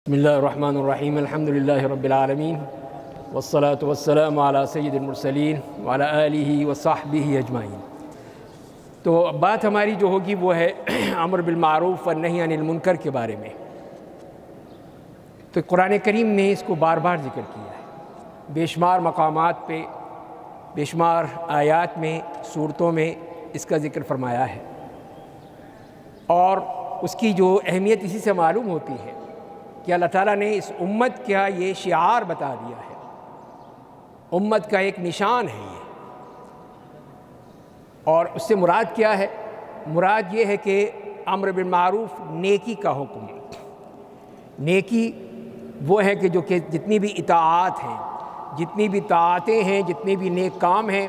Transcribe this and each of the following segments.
بسم اللہ الرحمن الرحیم الحمدللہ رب العالمین والصلاة والسلام علی سید المرسلین وعلی آلہ وصحبہ اجمعین۔ تو بات ہماری جو ہوگی وہ ہے امر بالمعروف والنہی عن المنکر کے بارے میں۔ تو قرآن کریم نے اس کو بار بار ذکر کیا ہے، بے شمار مقامات پہ، بے شمار آیات میں، صورتوں میں اس کا ذکر فرمایا ہے، اور اس کی جو اہمیت اسی سے معلوم ہوتی ہے کہ اللہ تعالیٰ نے اس امت کا یہ شعار بتا دیا ہے، امت کا ایک نشان ہے یہ۔ اور اس سے مراد کیا ہے؟ مراد یہ ہے کہ امر بالمعروف، نیکی کا حکم۔ نیکی وہ ہے کہ جو کہ جتنی بھی اطاعات ہیں، جتنی بھی طاعتیں ہیں، جتنے بھی نیک کام ہیں،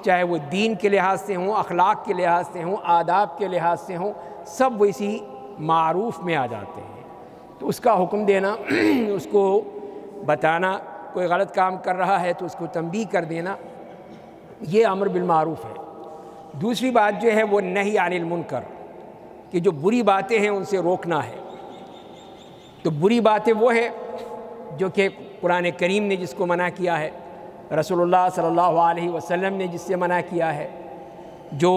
چاہے وہ دین کے لحاظ سے ہوں، اخلاق کے لحاظ سے ہوں، آداب کے لحاظ سے ہوں، سب وہ اسی معروف میں آ جاتے ہیں۔ تو اس کا حکم دینا، اس کو بتانا، کوئی غلط کام کر رہا ہے تو اس کو تنبیہ کر دینا، یہ امر بالمعروف ہے۔ دوسری بات جو ہے وہ نہی عن المنکر، کہ جو بری باتیں ہیں ان سے روکنا ہے۔ تو بری باتیں وہ ہے جو کہ قرآن کریم نے جس کو منع کیا ہے، رسول اللہ صلی اللہ علیہ وسلم نے جس سے منع کیا ہے، جو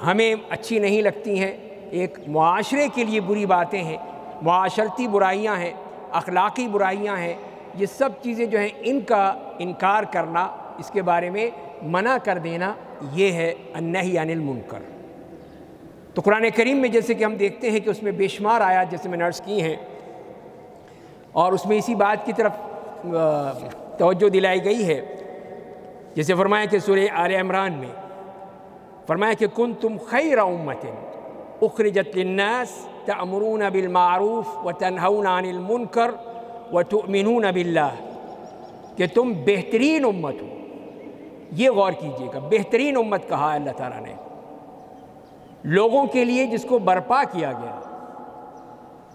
ہمیں اچھی نہیں لگتی ہیں، ایک معاشرے کے لیے بری باتیں ہیں، معاشرتی برائیاں ہیں، اخلاقی برائیاں ہیں، یہ سب چیزیں جو ہیں ان کا انکار کرنا، اس کے بارے میں منع کر دینا، یہ ہے النہی عن المنکر۔ تو قرآن کریم میں جیسے کہ ہم دیکھتے ہیں کہ اس میں بے شمار آیات جیسے میں نے عرض کی ہیں، اور اس میں اسی بات کی طرف توجہ دلائی گئی ہے، جیسے فرمایا کہ سورہ آل عمران میں فرمایا کہ کنتم خیر امۃ اخرجت للناس تأمرون بالمعروف وتنہون عن المنکر وتؤمنون باللہ، کہ تم بہترین امت ہو۔ یہ غور کیجئے گا، بہترین امت کہا ہے اللہ تعالیٰ نے لوگوں کے لیے جس کو برپا کیا گیا۔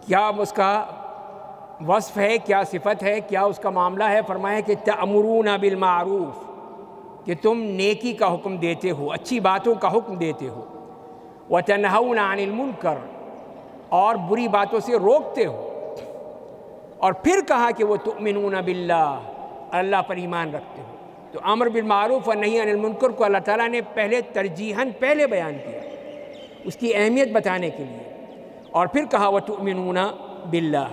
کیا اس کا وصف ہے، کیا صفت ہے، کیا اس کا معاملہ ہے؟ فرمایا کہ تأمرون بالمعروف، کہ تم نیکی کا حکم دیتے ہو، اچھی باتوں کا حکم دیتے ہو، وتنہون عن المنکر، اور بری باتوں سے روکتے ہو، اور پھر کہا کہ وہ تؤمنون باللہ، اللہ پر ایمان رکھتے ہو۔ تو امر بالمعروف اور نہی عن المنکر کو اللہ تعالیٰ نے پہلے ترجیحاً پہلے بیان کیا، اس کی اہمیت بتانے کے لیے، اور پھر کہا وتؤمنون باللہ۔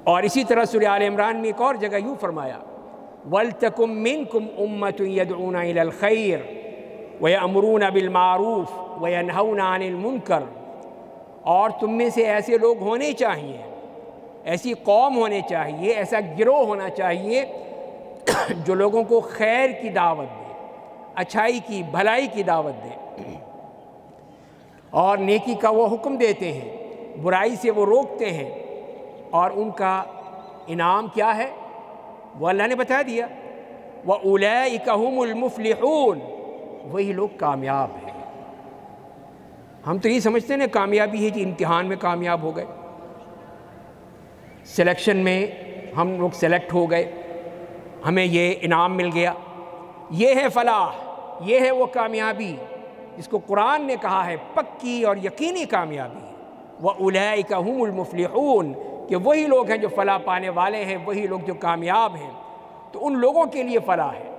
اور اسی طرح سورہ آل عمران میں ایک اور جگہ یوں فرمایا وَلْتَكُمْ مِنْكُمْ أُمَّةٌ يَدْعُونَ إِلَى الْخَيْرِ وَيَأْمُرُونَ بِالْمَعْرُوفِ وَيَنْهَوْنَ عَنِ الْمُنْكَرِ، اور تم میں سے ایسے لوگ ہونے چاہیے، ایسی قوم ہونے چاہیے، ایسا گروہ ہونا چاہیے جو لوگوں کو خیر کی دعوت دے، اچھائی کی، بھلائی کی دعوت دے، اور نیکی کا وہ حکم دیتے ہیں، برائی سے وہ روکتے ہیں، اور ان کا انعام کیا ہے وہ اللہ نے بتا دیا، وَأُولَئِكَ هُمُ الْمُفْلِحُونَ، وہی لوگ کامیاب ہیں۔ ہم تو یہ سمجھتے ہیں نا کامیابی ہے کہ امتحان میں کامیاب ہو گئے، سلیکشن میں ہم لوگ سلیکٹ ہو گئے، ہمیں یہ انعام مل گیا، یہ ہے فلاح، یہ ہے وہ کامیابی جس کو قرآن نے کہا ہے پکی اور یقینی کامیابی ہے۔ وَأُولَئِكَ هُمُ الْمُفْلِحُونَ، کہ وہی لوگ ہیں جو فلاح پانے والے ہیں، وہی لوگ جو کامیاب ہیں۔ تو ان لوگوں کے لیے فلاح ہے۔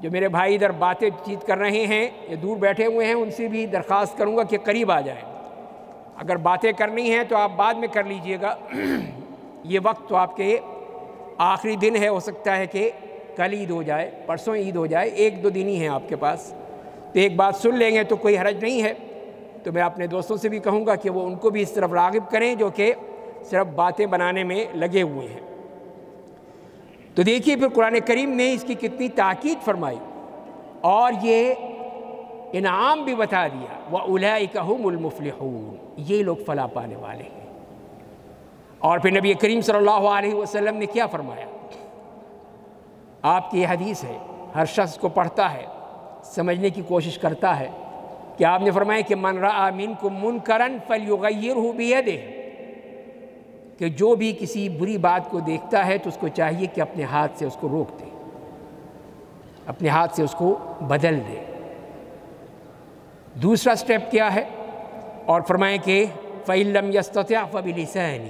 جو میرے بھائی ادھر باتیں چیت کر رہے ہیں یا دور بیٹھے ہوئے ہیں، ان سے بھی درخواست کروں گا کہ قریب آ جائیں۔ اگر باتیں کرنی ہیں تو آپ بعد میں کر لیجئے گا، یہ وقت تو آپ کے آخری دن ہے، ہو سکتا ہے کہ کل عید ہو جائے، پرسوں عید ہو جائے، ایک دو دن ہی ہیں آپ کے پاس، تو ایک بات سن لیں گے تو کوئی حرج نہیں ہے۔ تو میں اپنے دوستوں سے بھی کہوں گا کہ وہ ان کو بھی اس طرف راغب کریں جو کہ صرف باتیں بنانے میں لگے ہوئے ہیں۔ تو دیکھیے پھر قرآن کریم نے اس کی کتنی تاکید فرمائی، اور یہ انعام بھی بتا دیا، وَأُولَئِكَ هُمُ الْمُفْلِحُونَ، یہ لوگ فلاح پانے والے ہیں۔ اور پھر نبی کریم صلی اللہ علیہ وسلم نے کیا فرمایا؟ آپ کی یہ حدیث ہے، ہر شخص کو پڑھتا ہے، سمجھنے کی کوشش کرتا ہے، کہ آپ نے فرمایا کہ مَنْ رَأَى مِنْكُمْ مُنْكَرًا فَلْيُغَيِّرْهُ بِيَدِهِ، کہ جو بھی کسی بری بات کو دیکھتا ہے تو اس کو چاہیے کہ اپنے ہاتھ سے اس کو روک دے، اپنے ہاتھ سے اس کو بدل دے۔ دوسرا سٹیپ کیا ہے؟ اور فرمائیں کہ فَإِن لَّمْ يَسْتَطِعْ فَبِلِسَانِهِ،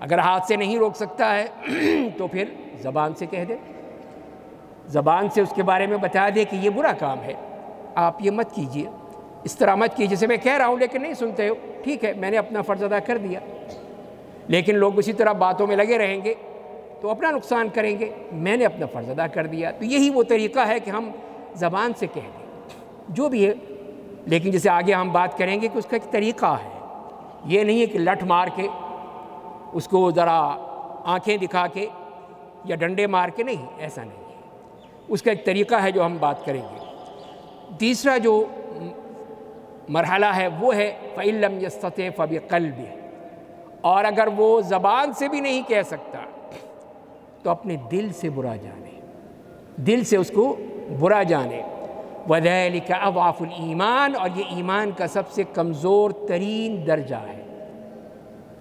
اگر ہاتھ سے نہیں روک سکتا ہے تو پھر زبان سے کہہ دے، زبان سے اس کے بارے میں بتا دے کہ یہ برا کام ہے، آپ یہ مت کیجئے، اس طرح مت کیجئے، جیسے میں کہہ رہا ہوں لیکن نہیں سنتے ہو، ٹھیک ہے میں نے اپنا فرض ادا کر دیا، لیکن لوگ اسی طرح باتوں میں لگے رہیں گے تو اپنا نقصان کریں گے، میں نے اپنا فرض ادا کر دیا۔ تو یہی وہ طریقہ ہے کہ ہم زبان سے کہہ دیں جو بھی ہے، لیکن جسے آگے ہم بات کریں گے کہ اس کا ایک طریقہ ہے، یہ نہیں ہے کہ لٹھ مار کے اس کو ذرا آنکھیں دکھا کے یا ڈنڈے مار کے، نہیں، ایسا نہیں ہے، اس کا ایک طریقہ ہے جو ہم بات کریں گے۔ تیسرا جو مرحلہ ہے وہ ہے فَإِن لَمْ يَسْتَطِعْ فَبِقَلْبِهِ، اور اگر وہ زبان سے بھی نہیں کہہ سکتا تو اپنے دل سے برا جانے، دل سے اس کو برا جانے۔ وَذَلِكَ أَضْعَفُ الْإِيمَانِ، اور یہ ایمان کا سب سے کمزور ترین درجہ ہے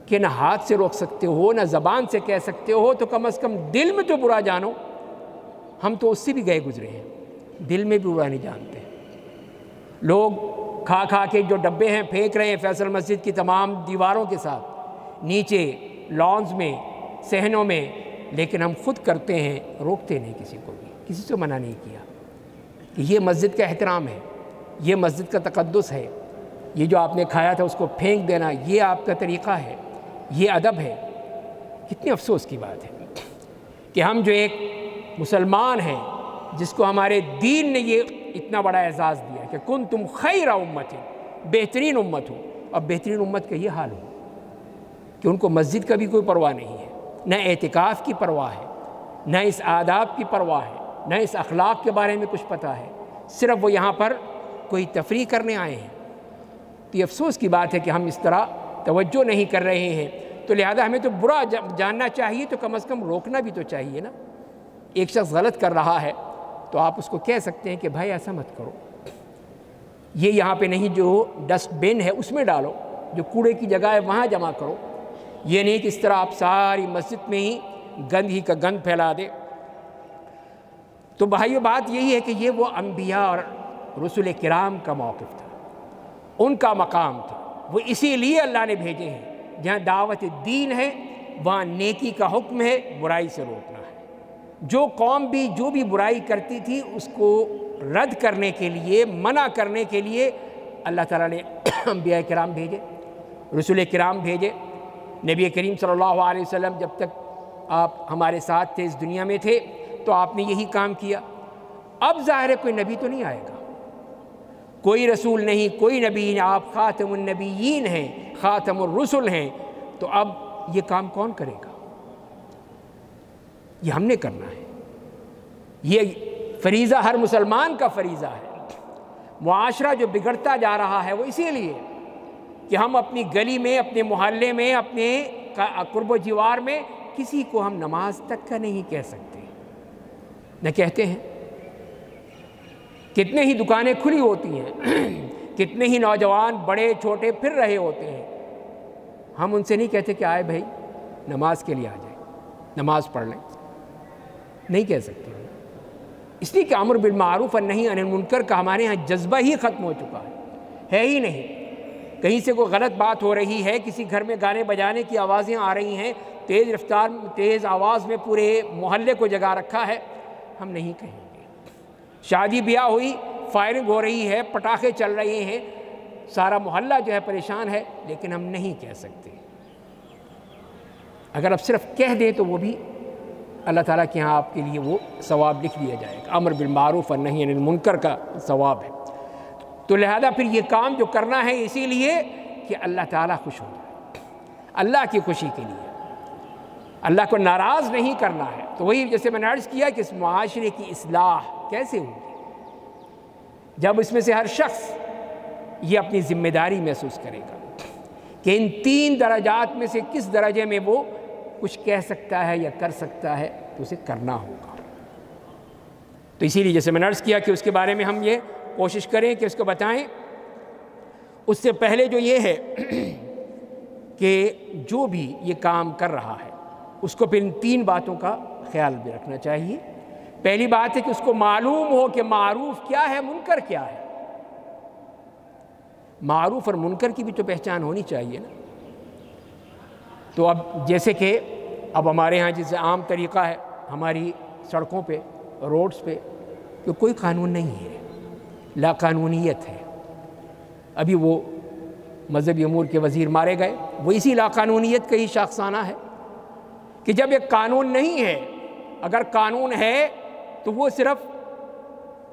کہ نہ ہاتھ سے روک سکتے ہو نہ زبان سے کہہ سکتے ہو، تو کم از کم دل میں تو برا جانو۔ ہم تو اس سے بھی گئے گزرے ہیں، دل میں بھی برا نہیں جانتے۔ لوگ کھا کھا کے جو ڈبے ہیں پھینک رہے ہیں فیصل مسجد کی تمام دیواروں کے ساتھ، نیچے لانز میں، صحنوں میں، لیکن ہم خود کرتے ہیں، روکتے نہیں کسی کو بھی، کسی سے منع نہیں کیا کہ یہ مسجد کا احترام ہے، یہ مسجد کا تقدس ہے، یہ جو آپ نے کھایا تھا اس کو پھینک دینا یہ آپ کا طریقہ ہے، یہ ادب ہے۔ کتنے افسوس کی بات ہے کہ ہم جو ایک مسلمان ہیں جس کو ہمارے دین نے یہ اتنا بڑا اعزاز دیا کہ کنتم خیر امت، بہترین امت ہو، اور بہترین امت کا یہ حال ہو کہ ان کو مسجد کا بھی کوئی پرواہ نہیں ہے، نہ اعتکاف کی پرواہ ہے، نہ اس آداب کی پرواہ ہے، نہ اس اخلاق کے بارے میں کچھ پتہ ہے، صرف وہ یہاں پر کوئی تفریح کرنے آئے ہیں۔ تو یہ افسوس کی بات ہے کہ ہم اس طرح توجہ نہیں کر رہے ہیں، تو لہذا ہمیں تو برا جاننا چاہیے، تو کم از کم روکنا بھی تو چاہیے نا۔ ایک شخص غلط کر رہا ہے تو آپ اس کو کہہ سکتے ہیں کہ بھائی ایسا مت کرو، یہ یہاں پہ نہیں، جو ڈسٹ بن ہے اس میں ڈالو، جو کوڑے کی جگہ ہے وہاں جمع کرو، یہ نہیں کہ اس طرح آپ ساری مسجد میں ہی گند ہی کا گند پھیلا دے۔ تو بھائیو بات یہی ہے کہ یہ وہ انبیاء اور رسول کرام کا موقف تھا، ان کا مقام تھا، وہ اسی لیے اللہ نے بھیجے ہیں۔ جہاں دعوت دین ہے وہاں نیکی کا حکم ہے، برائی سے روکنا ہے۔ جو قوم بھی جو بھی برائی کرتی تھی اس کو رد کرنے کے لیے، منع کرنے کے لیے اللہ تعالیٰ نے انبیاء کرام بھیجے، رسول کرام بھیجے۔ نبی کریم صلی اللہ علیہ وسلم جب تک آپ ہمارے ساتھ تھے، اس دنیا میں تھے، تو آپ نے یہی کام کیا۔ اب ظاہر ہے کوئی نبی تو نہیں آئے گا، کوئی رسول نہیں، کوئی نبی نہیں، آپ خاتم النبیین ہیں، خاتم الرسل ہیں، تو اب یہ کام کون کرے گا؟ یہ ہم نے کرنا ہے، یہ فریضہ ہر مسلمان کا فریضہ ہے۔ معاشرہ جو بگڑتا جا رہا ہے وہ اسی لیے کہ ہم اپنی گلی میں، اپنے محلے میں، اپنے قرب و جوار میں کسی کو ہم نماز تک کا نہیں کہہ سکتے، نہ کہتے ہیں۔ کتنے ہی دکانیں کھلی ہوتی ہیں، کتنے ہی نوجوان بڑے چھوٹے پھر رہے ہوتے ہیں، ہم ان سے نہیں کہتے کہ آئے بھائی نماز کے لیے آ جائیں، نماز پڑھ لیں، نہیں کہہ سکتے، اس لیے کہ امر بالمعروف اور نہی عن المنکر کا ہمارے ہاں جذبہ ہی ختم ہو چکا ہے ہی نہیں۔ کہیں سے کوئی غلط بات ہو رہی ہے، کسی گھر میں گانے بجانے کی آوازیں آ رہی ہیں، تیز رفتار تیز آواز میں پورے محلے کو جگا رکھا ہے، ہم نہیں کہیں گے۔ شادی بیاہ ہوئی، فائرنگ ہو رہی ہے، پٹاخے چل رہے ہیں، سارا محلہ جو ہے پریشان ہے، لیکن ہم نہیں کہہ سکتے۔ اگر آپ صرف کہہ دیں تو وہ بھی اللہ تعالیٰ کے ہاں آپ کے لیے وہ ثواب لکھ دیا جائے گا، امر بالمعروف اور نہی عن المنکر کا ثواب ہے۔ تو لہذا پھر یہ کام جو کرنا ہے اسی لیے کہ اللہ تعالیٰ خوش ہو جائے، اللہ کی خوشی کے لیے، اللہ کو ناراض نہیں کرنا ہے۔ تو وہی جیسے میں نے عرض کیا کہ اس معاشرے کی اصلاح کیسے ہوگی؟ جب اس میں سے ہر شخص یہ اپنی ذمہ داری محسوس کرے گا کہ ان 3 درجات میں سے کس درجے میں وہ کچھ کہہ سکتا ہے یا کر سکتا ہے، تو اسے کرنا ہوگا۔ تو اسی لیے جیسے میں نے عرض کیا کہ اس کے بارے میں ہم یہ کوشش کریں کہ اس کو بتائیں۔ اس سے پہلے جو یہ ہے کہ جو بھی یہ کام کر رہا ہے اس کو پھر ان 3 باتوں کا خیال بھی رکھنا چاہیے۔ پہلی بات ہے کہ اس کو معلوم ہو کہ معروف کیا ہے، منکر کیا ہے۔ معروف اور منکر کی بھی تو پہچان ہونی چاہیے نا۔ تو اب جیسے کہ اب ہمارے ہاں جیسے عام طریقہ ہے ہماری سڑکوں پہ روڈز پہ کہ کوئی قانون نہیں ہے، لا قانونیت ہے۔ ابھی وہ مذہبی امور کے وزیر مارے گئے، وہ اسی لا قانونیت کا ہی شاخسانہ ہے کہ جب ایک قانون نہیں ہے، اگر قانون ہے تو وہ صرف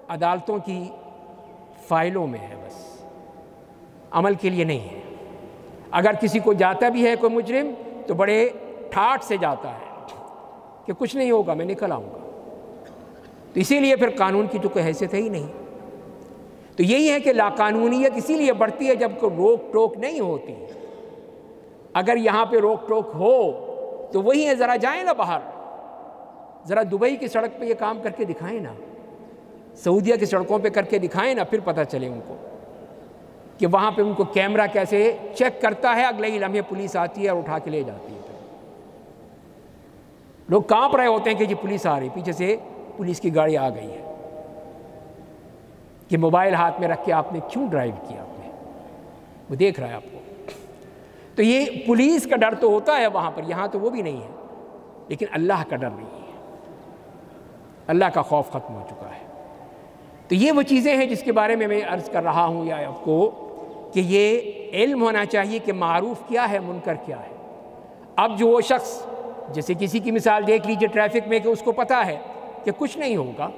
عدالتوں کی فائلوں میں ہے، بس عمل کے لیے نہیں ہے۔ اگر کسی کو جاتا بھی ہے کوئی مجرم تو بڑے ٹھاٹ سے جاتا ہے کہ کچھ نہیں ہوگا، میں نکل آؤں گا۔ تو اسی لیے پھر قانون کی تو کوئی حیثیت ہے ہی نہیں۔ تو یہی ہے کہ لا قانونیت اسی لیے بڑھتی ہے جب کوئی روک ٹوک نہیں ہوتی۔ اگر یہاں پہ روک ٹوک ہو تو وہی ہے، ذرا جائیں نا باہر، ذرا دبئی کی سڑک پہ یہ کام کر کے دکھائیں نا، سعودیہ کی سڑکوں پہ کر کے دکھائیں نا، پھر پتہ چلے ان کو کہ وہاں پہ ان کو کیمرہ کیسے چیک کرتا ہے، اگلے ہی لمحے پولیس آتی ہے اور اٹھا کے لے جاتی ہے۔ لوگ کانپ رہے ہوتے ہیں کہ جی پولیس آ رہی، پیچھے سے پولیس کی گاڑی آ گئی ہے کہ موبائل ہاتھ میں رکھ کے آپ نے کیوں ڈرائیو کیا، آپ نے، وہ دیکھ رہا ہے آپ کو۔ تو یہ پولیس کا ڈر تو ہوتا ہے وہاں پر، یہاں تو وہ بھی نہیں ہے، لیکن اللہ کا ڈر نہیں ہے، اللہ کا خوف ختم ہو چکا ہے۔ تو یہ وہ چیزیں ہیں جس کے بارے میں عرض کر رہا ہوں یا آپ کو کہ یہ علم ہونا چاہیے کہ معروف کیا ہے، منکر کیا ہے۔ اب جو وہ شخص، جیسے کسی کی مثال دیکھ لیجئے ٹریفک میں، کہ اس کو پتہ ہے کہ کچھ نہیں ہوگا،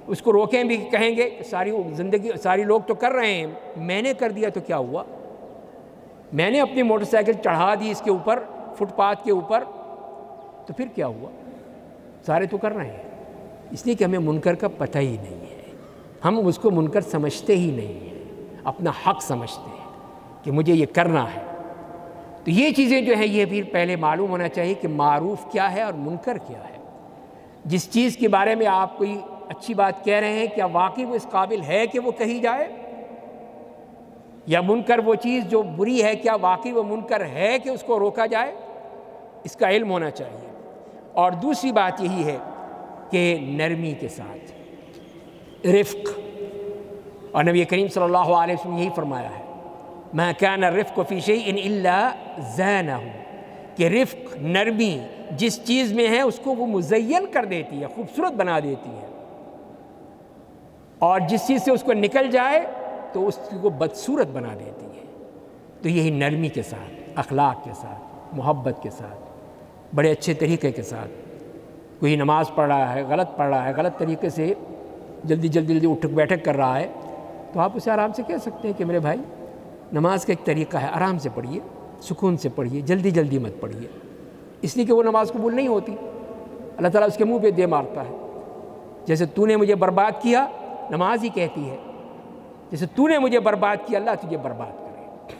اس کو روکیں بھی، کہیں گے ساری زندگی ساری لوگ تو کر رہے ہیں، میں نے کر دیا تو کیا ہوا، میں نے اپنی موٹر سائیکل چڑھا دی اس کے اوپر، فٹ پاتھ کے اوپر، تو پھر کیا ہوا، سارے تو کر رہے ہیں۔ اس لیے کہ ہمیں منکر کا پتہ ہی نہیں ہے، ہم اس کو منکر سمجھتے ہی نہیں ہیں، اپنا حق سمجھتے ہیں کہ مجھے یہ کرنا ہے۔ تو یہ چیزیں جو ہیں یہ بھی پہلے معلوم ہونا چاہیے کہ معروف کیا ہے اور منکر کیا ہے۔ جس چیز کے بارے میں آپ کوئی اچھی بات کہہ رہے ہیں، کیا واقعی وہ اس قابل ہے کہ وہ کہی جائے، یا منکر وہ چیز جو بری ہے، کیا واقعی وہ منکر ہے کہ اس کو روکا جائے، اس کا علم ہونا چاہیے۔ اور دوسری بات یہی ہے کہ نرمی کے ساتھ، رفق، اور نبی کریم صلی اللہ علیہ وسلم یہی فرمایا ہے، ما کان الرفق فی شیء الا زانہ، کہ رفق، نرمی جس چیز میں ہے اس کو وہ مزین کر دیتی ہے، خوبصورت بنا دیتی ہے، اور جس چیز سے اس کو نکل جائے تو اس کو بدصورت بنا دیتی ہے۔ تو یہی نرمی کے ساتھ، اخلاق کے ساتھ، محبت کے ساتھ، بڑے اچھے طریقے کے ساتھ، کوئی نماز پڑھ رہا ہے، غلط پڑھ رہا ہے، غلط طریقے سے جلدی اٹھک بیٹھک کر رہا ہے، تو آپ اسے آرام سے کہہ سکتے ہیں کہ میرے بھائی نماز کا ایک طریقہ ہے، آرام سے پڑھیے، سکون سے پڑھیے، جلدی مت پڑھیے، اس لیے کہ وہ نماز قبول نہیں ہوتی، اللہ تعالیٰ اس کے منہ پہ دے مارتا ہے۔ جیسے تو نے مجھے برباد کیا، نماز ہی کہتی ہے، جیسے تو نے مجھے برباد کیا، اللہ تجھے برباد کرے۔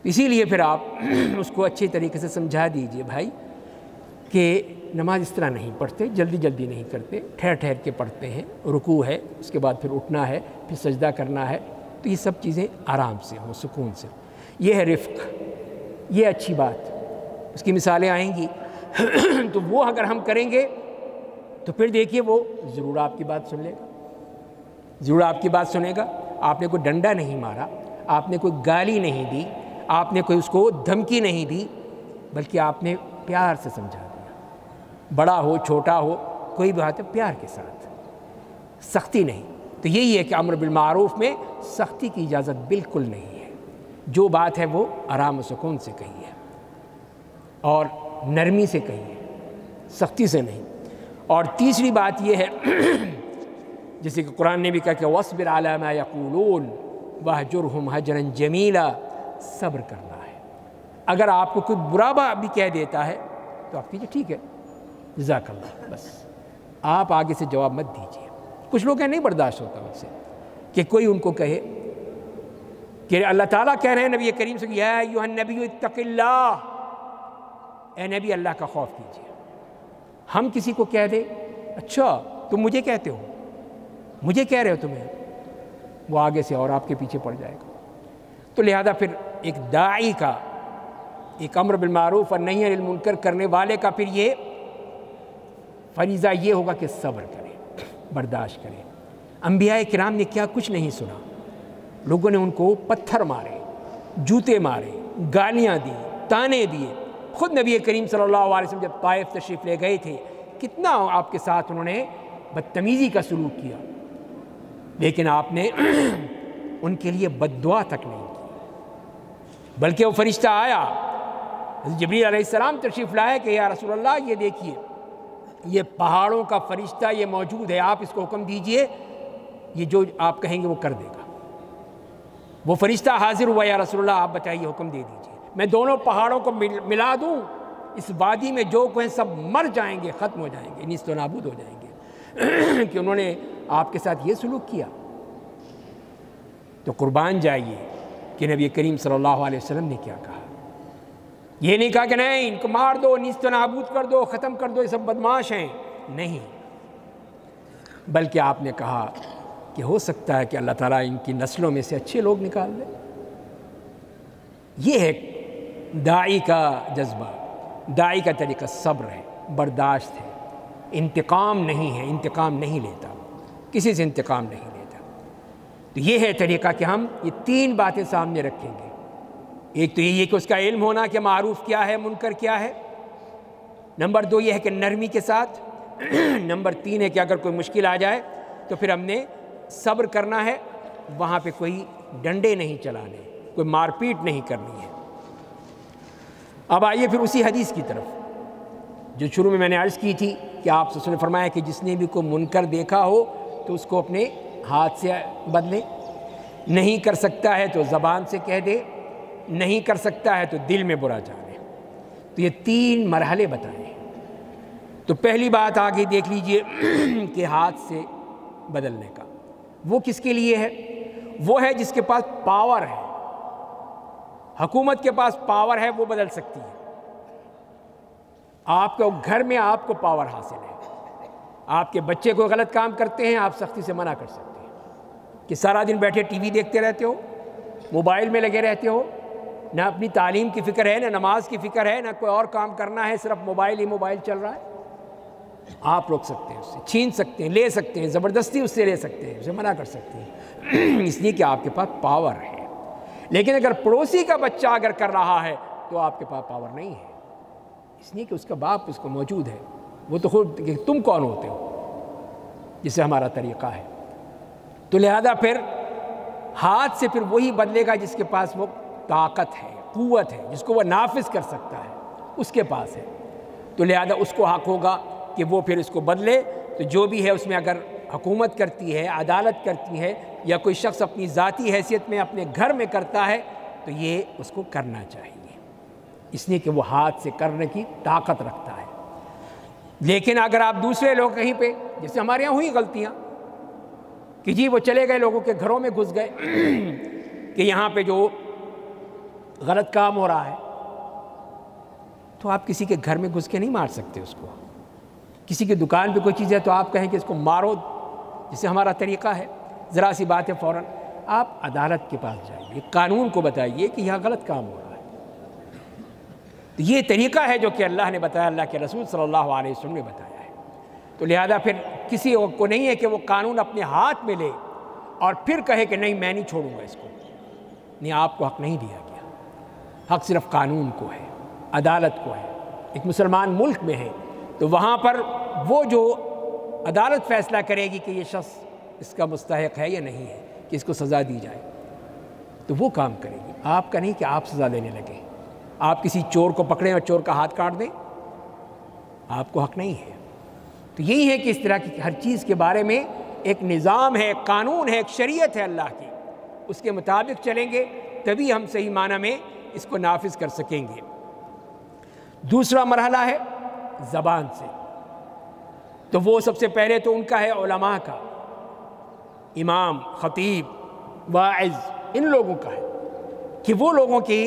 اسی لیے پھر آپ اس کو اچھے طریقے سے سمجھا دیجئے بھائی کہ نماز اس طرح نہیں پڑھتے، جلدی نہیں کرتے، ٹھہر کے پڑھتے ہیں، رکوع ہے، اس کے بعد پھر اٹھنا ہے، پھر سجدہ کرنا ہے، تو یہ سب چیزیں آرام سے ہوں، سکون سے۔ یہ ہے رفق، یہ اچھی بات، اس کی مثالیں آئیں گی تو وہ اگر ہم کریں گے تو پھر دیکھیے وہ ضرور آپ کی بات سن لے گا، ضرور آپ کی بات سنے گا۔ آپ نے کوئی ڈنڈا نہیں مارا، آپ نے کوئی گالی نہیں دی، آپ نے کوئی اس کو دھمکی نہیں دی، بلکہ آپ نے پیار سے سمجھا دیا، بڑا ہو چھوٹا ہو کوئی بھی بات ہے، پیار کے ساتھ، سختی نہیں۔ تو یہی ہے کہ امر بالمعروف میں سختی کی اجازت بالکل نہیں ہے، جو بات ہے وہ آرام و سکون سے کہی ہے اور نرمی سے کہی ہے، سختی سے نہیں۔ اور تیسری بات یہ ہے جیسے کہ قرآن نے بھی کہا کہ وَاصْبِرْ عَلَىٰ مَا يَقُولُونَ وَاهْجُرْهُمْ هَجْرًا جَمِيلًا، صبر کرنا ہے۔ اگر آپ کو کوئی برا بات بھی کہہ دیتا ہے تو آپ کیجئے ٹھیک ہے جزاک اللہ، بس آپ آگے سے جواب مت دیجیے۔ کچھ لوگ نہیں برداشت ہوتا ان سے کہ کوئی ان کو کہے کہ اللہ تعالیٰ کہہ رہے ہیں نبی کریم سے یا ایھا النبی اتق اللہ، اے نبی اللہ کا خوف کیجیے۔ ہم کسی کو کہہ دیں اچھا تم مجھے کہتے ہو، مجھے کہہ رہے ہو تمہیں، وہ آگے سے اور آپ کے پیچھے پڑ جائے گا۔ تو لہذا پھر ایک داعی کا، ایک امر بالمعروف اور نہی عن المنکر کرنے والے کا پھر یہ فریضہ یہ ہوگا کہ صبر کرے، برداشت کرے۔ انبیاء کرام نے کیا کچھ نہیں سنا، لوگوں نے ان کو پتھر مارے، جوتے مارے، گالیاں دی، تانے دیے، خود نبی کریم صلی اللہ علیہ وسلم جب طائف تشریف لے گئے تھے کتنا آپ کے ساتھ انہوں نے بدتمیزی کا سلوک کیا، لیکن آپ نے ان کے لیے بد دعا تک نہیں کی، بلکہ وہ فرشتہ آیا، جبریل علیہ السلام تشریف لائے کہ یا رسول اللہ یہ دیکھیے یہ پہاڑوں کا فرشتہ یہ موجود ہے، آپ اس کو حکم دیجئے، یہ جو آپ کہیں گے وہ کر دے گا۔ وہ فرشتہ حاضر ہوا، یا رسول اللہ آپ بتائیے، حکم دے دیجئے، میں دونوں پہاڑوں کو ملا دوں، اس وادی میں جو کوئی سب مر جائیں گے، ختم ہو جائیں گے، نیست و نابود ہو جائیں گے کہ انہوں نے آپ کے ساتھ یہ سلوک کیا۔ تو قربان جائیے کہ نبی کریم صلی اللہ علیہ وسلم نے کیا کہا، یہ نہیں کہا کہ نہیں ان کو مار دو، نیست و نابود کر دو، ختم کر دو، یہ سب بدماش ہیں، نہیں، بلکہ آپ نے کہا کہ ہو سکتا ہے کہ اللہ تعالیٰ ان کی نسلوں میں سے اچھے لوگ نکال دے۔ یہ ہے داعی کا جذبہ، داعی کا طریقہ صبر ہے، برداشت ہے، انتقام نہیں ہے، انتقام نہیں لیتا، کسی سے انتقام نہیں لیتا۔ تو یہ ہے طریقہ کہ ہم یہ تین باتیں سامنے رکھیں گے، ایک تو یہ کہ اس کا علم ہونا کہ معروف کیا ہے، منکر کیا ہے، نمبر دو یہ ہے کہ نرمی کے ساتھ، نمبر تین ہے کہ اگر کوئی مشکل آ جائے تو پھر ہم نے صبر کرنا ہے، وہاں پہ کوئی ڈنڈے نہیں چلانے، کوئی مار پیٹ نہیں کرنی ہے۔ اب آئیے پھر اسی حدیث کی طرف جو شروع میں نے عرض کی تھی کہ آپ صلی اللہ علیہ وسلم نے فرمایا کہ جس نے بھی کوئی منکر دیکھا ہو تو اس کو اپنے ہاتھ سے بدلے، نہیں کر سکتا ہے تو زبان سے کہہ دے، نہیں کر سکتا ہے تو دل میں برا جانے۔ تو یہ تین مرحلے بتائے ہیں۔ تو پہلی بات آگے دیکھ لیجئے کہ ہاتھ سے بدلنے کا، وہ کس کے لیے ہے؟ وہ ہے جس کے پاس پاور ہے، حکومت کے پاس پاور ہے، وہ بدل سکتی ہے۔ آپ کو گھر میں آپ کو پاور حاصل ہے، آپ کے بچے کو غلط کام کرتے ہیں، آپ سختی سے منع کر سکتے ہیں کہ سارا دن بیٹھے ٹی وی دیکھتے رہتے ہو، موبائل میں لگے رہتے ہو، نہ اپنی تعلیم کی فکر ہے، نہ نماز کی فکر ہے، نہ کوئی اور کام کرنا ہے، صرف موبائل ہی موبائل چل رہا ہے، آپ روک سکتے ہیں، اس سے چھین سکتے ہیں، لے سکتے ہیں، زبردستی اس سے لے سکتے ہیں، اسے منع کر سکتے ہیں اس لیے کہ آپ کے پاس پاور ہے۔ لیکن اگر پڑوسی کا بچہ اگر کر رہا ہے تو آپ کے پاس پاور نہیں ہے، اس لیے کہ اس کا باپ اس کو موجود ہے، وہ تو خود کہ تم کون ہوتے ہو، جسے ہمارا طریقہ ہے۔ تو لہذا پھر ہاتھ سے پھر وہی بدلے گا جس کے پاس وہ طاقت ہے، قوت ہے، جس کو وہ نافذ کر سکتا ہے، اس کے پاس ہے۔ تو لہذا اس کو حق ہوگا کہ وہ پھر اس کو بدلے۔ تو جو بھی ہے اس میں اگر حکومت کرتی ہے، عدالت کرتی ہے، یا کوئی شخص اپنی ذاتی حیثیت میں اپنے گھر میں کرتا ہے تو یہ اس کو کرنا چاہیے، اس لیے کہ وہ ہاتھ سے کرنے کی طاقت رکھتا ہے۔ لیکن اگر آپ دوسرے لوگ کہیں پہ، جیسے ہمارے یہاں ہوئی غلطیاں کہ جی وہ چلے گئے لوگوں کے گھروں میں گھس گئے کہ یہاں پہ جو غلط کام ہو رہا ہے، تو آپ کسی کے گھر میں گھس کے نہیں مار سکتے اس کو۔ کسی کی دکان پہ کوئی چیز ہے تو آپ کہیں کہ اس کو مارو، جسے ہمارا طریقہ ہے، ذرا سی بات ہے فوراً آپ عدالت کے پاس جائیے، قانون کو بتائیے کہ یہاں غلط کام ہو رہا ہے۔ تو یہ طریقہ ہے جو کہ اللہ نے بتایا، اللہ کے رسول صلی اللہ علیہ وسلم نے بتایا ہے۔ تو لہذا پھر کسی کو نہیں ہے کہ وہ قانون اپنے ہاتھ میں لے اور پھر کہے کہ نہیں میں نہیں چھوڑوں گا اس کو، نہیں، آپ کو حق نہیں دیا گیا، حق صرف قانون کو ہے، عدالت کو ہے۔ ایک مسلمان ملک میں ہے تو وہاں پر وہ جو عدالت فیصلہ کرے گی کہ یہ شخص اس کا مستحق ہے یا نہیں ہے کہ اس کو سزا دی جائے، تو وہ کام کرے گی، آپ کا نہیں کہ آپ سزا دینے لگیں، آپ کسی چور کو پکڑیں اور چور کا ہاتھ کاٹ دیں، آپ کو حق نہیں ہے۔ تو یہی ہے کہ اس طرح کی ہر چیز کے بارے میں ایک نظام ہے، ایک قانون ہے، ایک شریعت ہے اللہ کی، اس کے مطابق چلیں گے تبھی ہم صحیح معنی میں اس کو نافذ کر سکیں گے۔ دوسرا مرحلہ ہے زبان سے، تو وہ سب سے پہلے تو ان کا ہے علماء کا، امام، خطیب، واعظ، ان لوگوں کا ہے کہ وہ لوگوں کی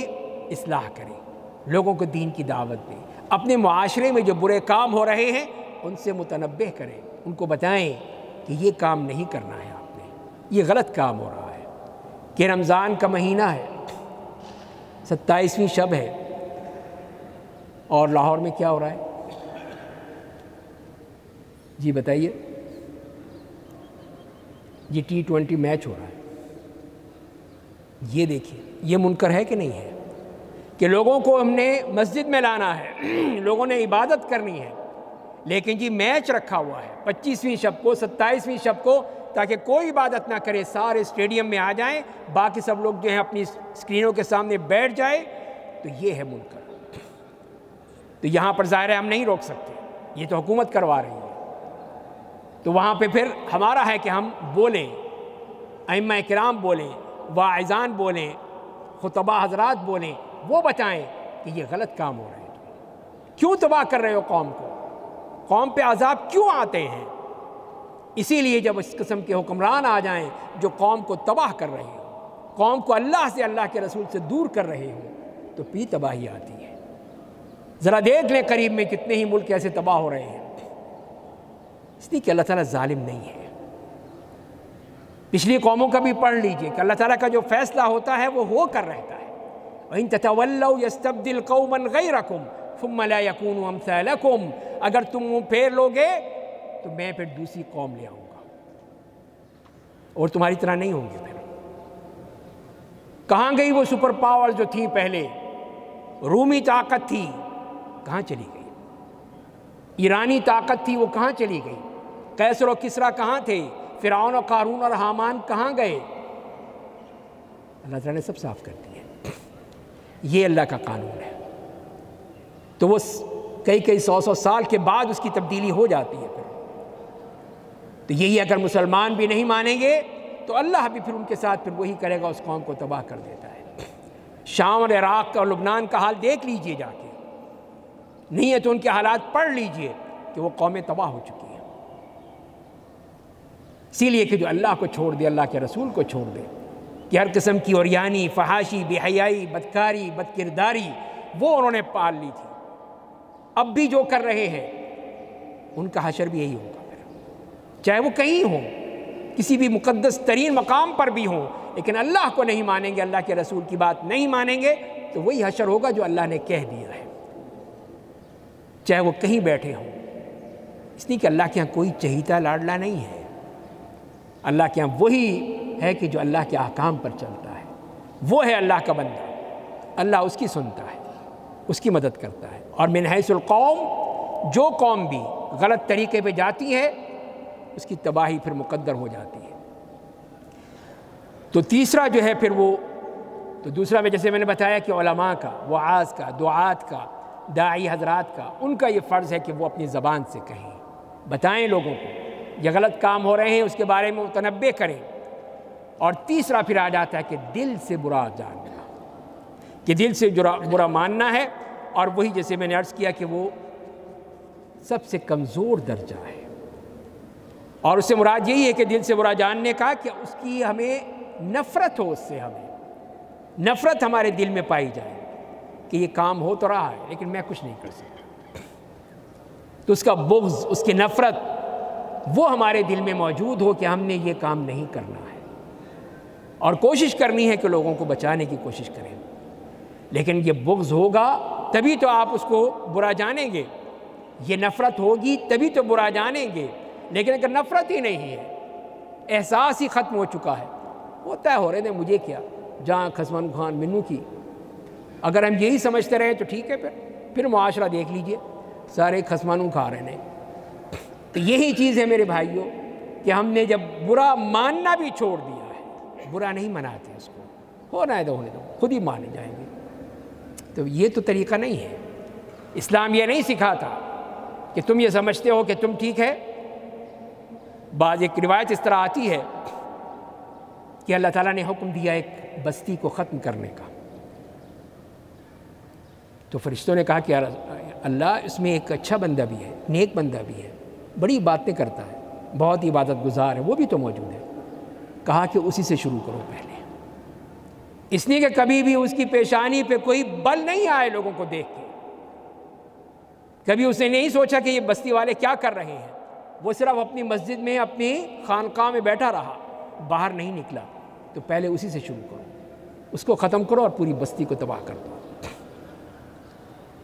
اصلاح کریں، لوگوں کو دین کی دعوت دیں، اپنے معاشرے میں جو برے کام ہو رہے ہیں ان سے متنبہ کریں، ان کو بتائیں کہ یہ کام نہیں کرنا ہے آپ نے، یہ غلط کام ہو رہا ہے، کہ رمضان کا مہینہ ہے، 27ویں شب ہے، اور لاہور میں کیا ہو رہا ہے؟ جی بتائیے، یہ T20 میچ ہو رہا ہے، یہ دیکھیے، یہ منکر ہے کہ نہیں ہے؟ کہ لوگوں کو ہم نے مسجد میں لانا ہے، لوگوں نے عبادت کرنی ہے، لیکن جی میچ رکھا ہوا ہے 25ویں شب کو 27ویں شب کو، تاکہ کوئی عبادت نہ کرے، سارے اسٹیڈیم میں آ جائیں، باقی سب لوگ جو ہیں اپنی اسکرینوں کے سامنے بیٹھ جائے، تو یہ ہے منکر۔ تو یہاں پر ظاہر ہے ہم نہیں روک سکتے، یہ تو حکومت کروا رہی ہے، تو وہاں پہ پھر ہمارا ہے کہ ہم بولیں، ائمہ کرام بولیں، واعظان بولیں، خطباء حضرات بولیں، وہ بتائیں کہ یہ غلط کام ہو رہے ہیں، کیوں تباہ کر رہے ہو قوم کو، قوم پہ عذاب کیوں آتے ہیں؟ اسی لیے جب اس قسم کے حکمران آ جائیں جو قوم کو تباہ کر رہے ہوں، قوم کو اللہ سے، اللہ کے رسول سے دور کر رہے ہوں، تو پھر تباہی آتی ہے۔ ذرا دیکھ لیں قریب میں کتنے ہی ملک ایسے تباہ ہو رہے ہیں، اس لیے کہ اللہ تعالیٰ ظالم نہیں ہے۔ پچھلی قوموں کا بھی پڑھ لیجئے کہ اللہ تعالیٰ کا جو فیصلہ ہوتا ہے وہ ہو کر رہتا ہے۔ وَإِن تَتَوَلَّوْا يَسْتَبْدِلْ قَوْمًا غَيْرَكُمْ ثُمَّ لَا يَكُونُوا أَمْثَالَكُمْ، اگر تم منہ پھیر لوگے تو میں پھر دوسری قوم لے آؤں گا اور تمہاری طرح نہیں ہوں گے۔ پھر کہاں گئی وہ سپر پاور جو تھی پہلے؟ رومی طاقت تھی، کہاں چلی گئی؟ ایرانی طاقت تھی، وہ کہاں چلی گئی؟ قیصر و کسریٰ کہاں تھے؟ فرعون و قارون اور حامان کہاں گئے؟ اللہ تعالیٰ نے سب صاف کر دیا ہے، یہ اللہ کا قانون ہے۔ تو وہ کئی سو سال کے بعد اس کی تبدیلی ہو جاتی ہے۔ پھر تو یہی اگر مسلمان بھی نہیں مانیں گے تو اللہ بھی پھر ان کے ساتھ پھر وہی کرے گا، اس قوم کو تباہ کر دیتا ہے۔ شام اور عراق اور لبنان کا حال دیکھ لیجئے جا کے، نہیں ہے تو ان کے حالات پڑھ لیجئے کہ وہ قومیں تباہ ہو چکی ہیں۔ اسی لیے کہ جو اللہ کو چھوڑ دے، اللہ کے رسول کو چھوڑ دے، کہ ہر قسم کی اوریانی، فحاشی، بے حیائی، بدکاری، بدکرداری وہ انہوں نے پال لی تھی، اب بھی جو کر رہے ہیں ان کا حشر بھی یہی ہوگا۔ پھر چاہے وہ کہیں ہوں، کسی بھی مقدس ترین مقام پر بھی ہوں، لیکن اللہ کو نہیں مانیں گے، اللہ کے رسول کی بات نہیں مانیں گے، تو وہی حشر ہوگا جو اللہ نے کہہ دیا ہے، چاہے وہ کہیں بیٹھے ہوں۔ اس لیے کہ اللہ کے ہاں کوئی چہیتا لاڈلا نہیں ہے، اللہ کے ہاں وہی ہے کہ جو اللہ کے احکام پر چلتا ہے، وہ ہے اللہ کا بندہ، اللہ اس کی سنتا ہے، اس کی مدد کرتا ہے۔ اور من حیث القوم، جو قوم بھی غلط طریقے پہ جاتی ہے اس کی تباہی پھر مقدر ہو جاتی ہے۔ تو تیسرا جو ہے پھر وہ، تو دوسرا میں جیسے میں نے بتایا کہ علماء کا، وعاظ کا، دعات کا، داعی حضرات کا، ان کا یہ فرض ہے کہ وہ اپنی زبان سے کہیں، بتائیں لوگوں کو یہ غلط کام ہو رہے ہیں، اس کے بارے میں متنبہ کریں۔ اور تیسرا پھر آ جاتا ہے کہ دل سے برا جاننا، کہ دل سے برا ماننا ہے، اور وہی جیسے میں نے عرض کیا کہ وہ سب سے کمزور درجہ ہے۔ اور اس سے مراد یہی ہے کہ دل سے برا جاننے کا کہ اس کی ہمیں نفرت ہو، اس سے ہمیں نفرت ہمارے دل میں پائی جائے کہ یہ کام ہو تو رہا ہے لیکن میں کچھ نہیں کر سکتا، تو اس کا بغض، اس کی نفرت وہ ہمارے دل میں موجود ہو کہ ہم نے یہ کام نہیں کرنا ہے، اور کوشش کرنی ہے کہ لوگوں کو بچانے کی کوشش کریں۔ لیکن یہ بغض ہوگا تبھی تو آپ اس کو برا جانیں گے، یہ نفرت ہوگی تبھی تو برا جانیں گے۔ لیکن اگر نفرت ہی نہیں ہے، احساس ہی ختم ہو چکا ہے، ہوتا ہے ہو رہے تھے مجھے کیا، جہاں خسمان خان منو کی، اگر ہم یہی سمجھتے رہے تو ٹھیک ہے، پھر معاشرہ دیکھ لیجئے، سارے خسمانوں کھا رہے ہیں۔ تو یہی چیز ہے میرے بھائیوں کہ ہم نے جب برا ماننا بھی چھوڑ دیا ہے، برا نہیں مناتے اس کو، ہونا ہے تو ہونے دو، خود ہی مانے جائیں گے، تو یہ تو طریقہ نہیں ہے۔ اسلام یہ نہیں سکھاتا کہ تم یہ سمجھتے ہو کہ تم ٹھیک ہے۔ بعض ایک روایت اس طرح آتی ہے کہ اللہ تعالیٰ نے حکم دیا ایک بستی کو ختم کرنے کا، تو فرشتوں نے کہا کہ اللہ اس میں ایک اچھا بندہ بھی ہے، نیک بندہ بھی ہے، بڑی باتیں کرتا ہے، بہت عبادت گزار ہے، وہ بھی تو موجود ہے۔ کہا کہ اسی سے شروع کرو پہلے، اس لیے کہ کبھی بھی اس کی پیشانی پہ کوئی بل نہیں آئے لوگوں کو دیکھ کے، کبھی اس نے نہیں سوچا کہ یہ بستی والے کیا کر رہے ہیں، وہ صرف اپنی مسجد میں، اپنی خانقاہ میں بیٹھا رہا، باہر نہیں نکلا، تو پہلے اسی سے شروع کرو، اس کو ختم کرو اور پوری بستی کو تباہ کر دو۔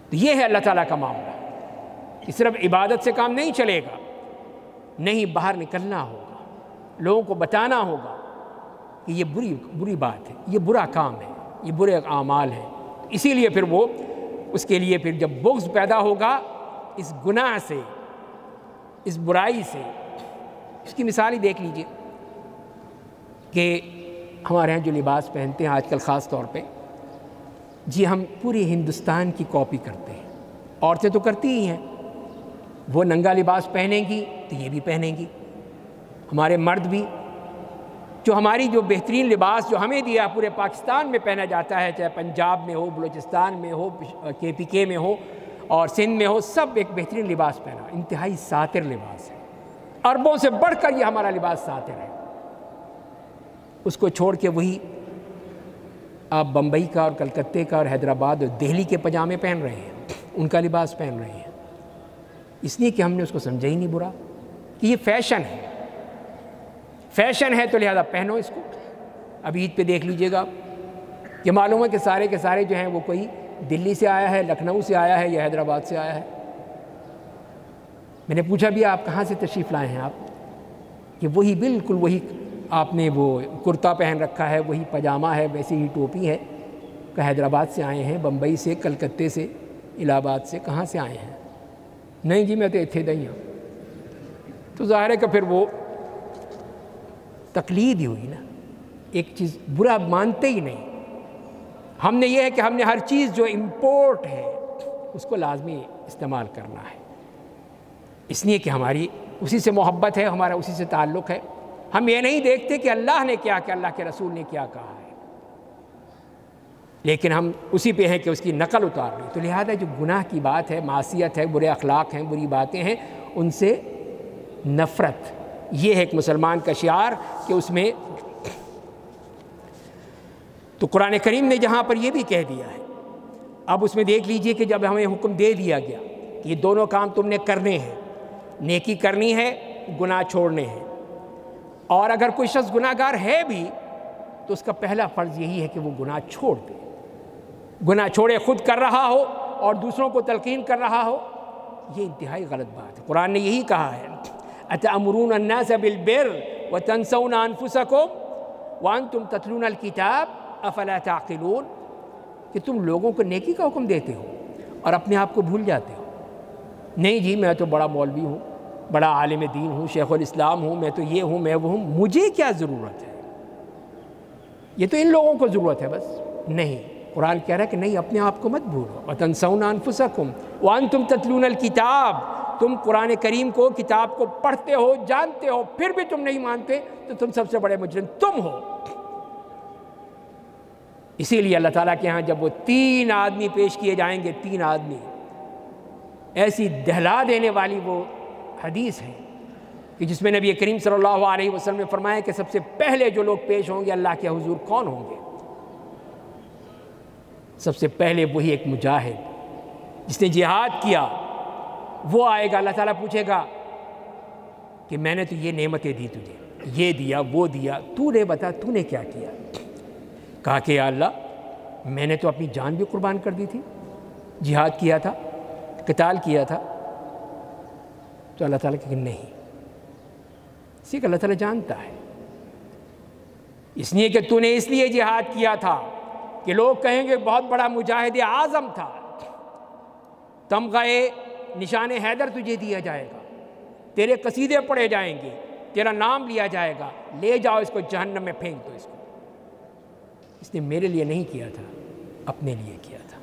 تو یہ ہے اللہ تعالیٰ کا معاملہ کہ صرف عبادت سے کام نہیں چلے گا، نہیں، باہر نکلنا ہوگا، لوگوں کو بتانا ہوگا کہ یہ بری بات ہے، یہ برا کام ہے، یہ برے اعمال ہیں، اسی لیے پھر وہ اس کے لیے پھر جب بغض پیدا ہوگا اس گناہ سے، اس برائی سے، اس کی مثال ہی دیکھ لیجئے کہ ہمارے ہاں جو لباس پہنتے ہیں آج کل خاص طور پہ، جی ہم پورے ہندوستان کی کاپی کرتے ہیں. عورتیں تو کرتی ہی ہیں، وہ ننگا لباس پہنیں گی تو یہ بھی پہنیں گی. ہمارے مرد بھی جو ہماری جو بہترین لباس جو ہمیں دیا پورے پاکستان میں پہنا جاتا ہے، چاہے پنجاب میں ہو، بلوچستان میں ہو، KPK میں ہو اور سندھ میں ہو، سب ایک بہترین لباس پہنا، انتہائی ساتر لباس ہے. عربوں سے بڑھ کر یہ ہمارا لباس ساتر ہے. اس کو چھوڑ کے وہی آپ بمبئی کا اور کلکتے کا اور حیدرآباد اور دہلی کے پجامے پہن رہے ہیں، ان کا لباس پہن رہے ہیں، اس لیے کہ ہم نے اس کو سمجھا ہی نہیں برا کہ یہ فیشن ہے. فیشن ہے تو لہذا پہنو اس کو. اب عید پہ دیکھ لیجئے گا کہ معلوم ہے کہ سارے کے سارے جو ہیں وہ کوئی دلی سے آیا ہے، لکھنؤ سے آیا ہے یا حیدرآباد سے آیا ہے. میں نے پوچھا بھی آپ کہاں سے تشریف لائے ہیں آپ، کہ وہی بالکل وہی آپ نے وہ کرتا پہن رکھا ہے، وہی پاجامہ ہے، ویسی ہی ٹوپی ہے، کہ حیدرآباد سے آئے ہیں، بمبئی سے، کلکتے سے، الہ آباد سے، کہاں سے آئے ہیں؟ نہیں جی میں تو اتھے دہی ہوں. تو ظاہر ہے کہ پھر وہ تقلید ہی ہوئی نا، ایک چیز برا مانتے ہی نہیں. ہم نے یہ ہے کہ ہم نے ہر چیز جو امپورٹ ہے اس کو لازمی استعمال کرنا ہے، اس لیے کہ ہماری اسی سے محبت ہے، ہمارا اسی سے تعلق ہے. ہم یہ نہیں دیکھتے کہ اللہ نے کیا کہ اللہ کے رسول نے کیا کہا ہے، لیکن ہم اسی پہ ہیں کہ اس کی نقل اتار لیں. تو لہذا جو گناہ کی بات ہے، معصیت ہے، برے اخلاق ہیں، بری باتیں ہیں، ان سے نفرت، یہ ہے ایک مسلمان کا شعار کہ اس میں. تو قرآن کریم نے جہاں پر یہ بھی کہہ دیا ہے، اب اس میں دیکھ لیجئے کہ جب ہمیں حکم دے دیا گیا کہ یہ دونوں کام تم نے کرنے ہیں، نیکی کرنی ہے، گناہ چھوڑنے ہیں. اور اگر کوئی شخص گناہ گار ہے بھی تو اس کا پہلا فرض یہی ہے کہ وہ گناہ چھوڑ دے. گناہ چھوڑے، خود کر رہا ہو اور دوسروں کو تلقین کر رہا ہو، یہ انتہائی غلط بات ہے. قرآن نے یہی کہا ہے أَتَأْمُرُونَ النَّاسَ بِالْبِرِّ وَتَنْسَوْنَ أَنفُسَكُمْ وَأَنْتُمْ تَتْلُونَ الْكِتَابَ أَفَلَا تَعْقِلُونَ، کہ تم لوگوں کو نیکی کا حکم دیتے ہو اور اپنے آپ کو بھول جاتے ہو. نہیں جی میں تو بڑا مولوی ہوں، بڑا عالم دین ہوں، شیخ الاسلام ہوں، میں تو یہ ہوں، میں وہ ہوں، مجھے کیا ضرورت ہے، یہ تو ان لوگوں کو ضرورت ہے بس. نہیں، قرآن کہہ رہا ہے کہ نہیں، اپنے آپ کو مت بھولو. وَتَنْسَوْنَ أَنفُسَكُمْ وَأَنْتُمْ تَتْلُونَ الْكِتَابَ، تم قرآن کریم کو، کتاب کو پڑھتے ہو، جانتے ہو، پھر بھی تم نہیں مانتے تو تم سب سے بڑے مجرم تم ہو. اسی لیے اللہ تعالیٰ کے ہاں جب وہ 3 آدمی پیش کیے جائیں گے، 3 آدمی، ایسی دہلا دینے والی وہ حدیث ہے کہ جس میں نبی کریم صلی اللہ علیہ وسلم نے فرمایا کہ سب سے پہلے جو لوگ پیش ہوں گے اللہ کے حضور کون ہوں گے؟ سب سے پہلے وہی ایک مجاہد جس نے جہاد کیا، وہ آئے گا. اللہ تعالیٰ پوچھے گا کہ میں نے تو یہ نعمتیں دی تجھے، یہ دیا، وہ دیا، تو نے بتا تو نے کیا کیا؟ کہا کہ یا اللہ میں نے تو اپنی جان بھی قربان کر دی تھی، جہاد کیا تھا، قتال کیا تھا. تو اللہ تعالیٰ کہ نہیں، اسی کہ اللہ تعالیٰ جانتا ہے، اس لیے کہ تو نے اس لیے جہاد کیا تھا کہ لوگ کہیں گے بہت بڑا مجاہد اعظم تھا. تمغہ نشان حیدر تجھے دیا جائے گا، تیرے قصیدے پڑھے جائیں گے، تیرا نام لیا جائے گا، لے جاؤ اس کو جہنم میں پھینک دو اس کو. اس نے میرے لیے نہیں کیا تھا، اپنے لیے کیا تھا.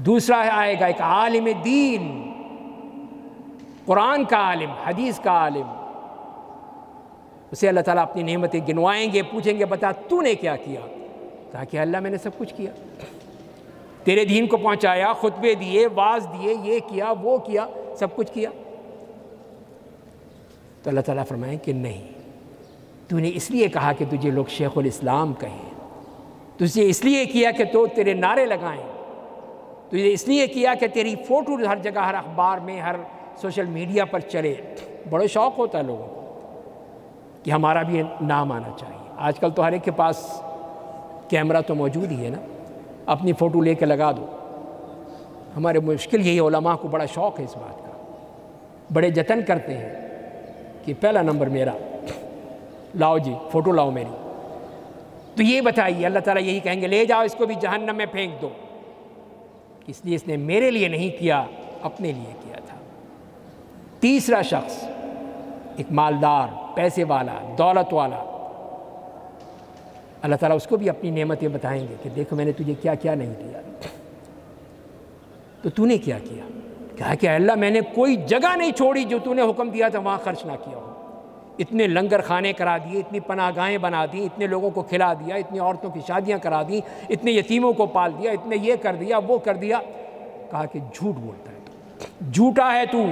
دوسرا آئے گا ایک عالم دین، قرآن کا عالم، حدیث کا عالم، اسے اللہ تعالیٰ اپنی نعمتیں گنوائیں گے، پوچھیں گے بتا تو نے کیا کیا؟ کہا کہ اللہ میں نے سب کچھ کیا، تیرے دین کو پہنچایا، خطبے دیے، واعظ دیے، یہ کیا، وہ کیا، سب کچھ کیا. تو اللہ تعالیٰ فرمائیں کہ نہیں، تو نے اس لیے کہا کہ تجھے لوگ شیخ الاسلام کہیں، تجھے اس لیے کیا کہ تو تیرے نعرے لگائیں، تجھے اس لیے کیا کہ تیری فوٹو ہر جگہ، ہر اخبار میں، ہر سوشل میڈیا پر چلے. بڑا شوق ہوتا ہے لوگوں کو کہ ہمارا بھی نام آنا چاہیے. آج کل تو ہر ایک کے پاس کیمرہ تو موجود ہی ہے نا، اپنی فوٹو لے کے لگا دو. ہمارے مشکل یہی علماء کو بڑا شوق ہے اس بات کا، بڑے جتن کرتے ہیں کہ پہلا نمبر میرا، لاؤ جی فوٹو لاؤ میری. تو یہ بتائیے اللہ تعالیٰ یہی کہیں گے لے جاؤ اس کو بھی جہنم میں پھینک دو. اس لیے اس نے میرے لیے نہیں کیا، اپنے لیے کیا تھا۔ تیسرا شخص ایک مالدار، پیسے والا، دولت والا، اللہ تعالیٰ اس کو بھی اپنی نعمتیں بتائیں گے کہ دیکھو میں نے تجھے کیا کیا نہیں دیا، تو نے کیا کیا؟ کہا کہ اللہ میں نے کوئی جگہ نہیں چھوڑی جو تو نے حکم دیا تھا وہاں خرچ نہ کیا ہو۔ اتنے لنگر خانے کرا دیے، اتنی پناہ گاہیں بنا دی، اتنے لوگوں کو کھلا دیا، اتنی عورتوں کی شادیاں کرا دیں، اتنے یتیموں کو پال دیا، اتنے یہ کر دیا وہ کر دیا۔ کہا کہ جھوٹ بولتا ہے، جھوٹا ہے تو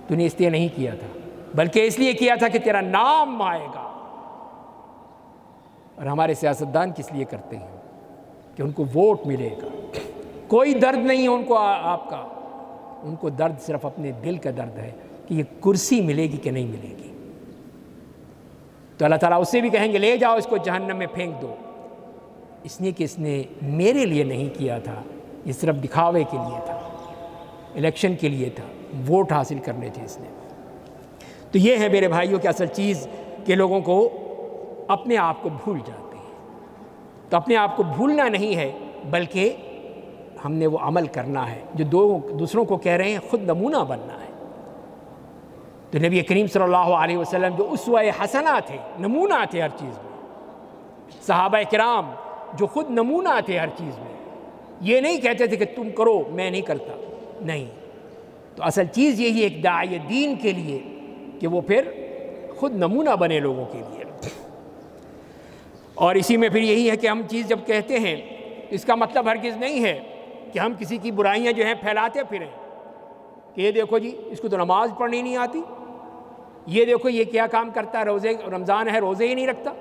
نے اس لیے نہیں کیا تھا، بلکہ اس لیے کیا تھا کہ تیرا نام آئے گا۔ اور ہمارے سیاستدان کس لیے کرتے ہیں؟ کہ ان کو ووٹ ملے گا۔ کوئی درد نہیں ہے ان کو آپ کا، ان کو درد صرف اپنے دل کا درد ہے کہ یہ کرسی ملے گی کہ نہیں ملے گی۔ تو اللہ تعالیٰ اس سے بھی کہیں گے لے جاؤ اس کو جہنم میں پھینک دو، اس لیے کہ اس نے میرے لیے نہیں کیا تھا، یہ صرف دکھاوے کے لیے تھا، الیکشن کے لیے تھا، ووٹ حاصل کرنے تھے اس نے۔ تو یہ ہے میرے بھائیوں کی اصل چیز کہ لوگوں کو اپنے آپ کو بھول جاتے ہیں۔ تو اپنے آپ کو بھولنا نہیں ہے، بلکہ ہم نے وہ عمل کرنا ہے جو دوسروں کو کہہ رہے ہیں، خود نمونہ بننا ہے۔ تو نبی کریم صلی اللہ علیہ وسلم جو اسوہ حسنہ تھے، نمونہ تھے ہر چیز میں، صحابہ کرام جو خود نمونہ تھے ہر چیز میں، یہ نہیں کہتے تھے کہ تم کرو میں نہیں کرتا، نہیں۔ تو اصل چیز یہی ہے ایک داعی دین کے لیے کہ وہ پھر خود نمونہ بنے لوگوں کے لیے۔ اور اسی میں پھر یہی ہے کہ ہم چیز جب کہتے ہیں اس کا مطلب ہرگز نہیں ہے کہ ہم کسی کی برائیاں جو ہیں پھیلاتے پھریں کہ یہ دیکھو جی اس کو تو نماز پڑھنی نہیں آتی، یہ دیکھو یہ کیا کام کرتا ہے، روزے رمضان ہے روزے ہی نہیں رکھتا،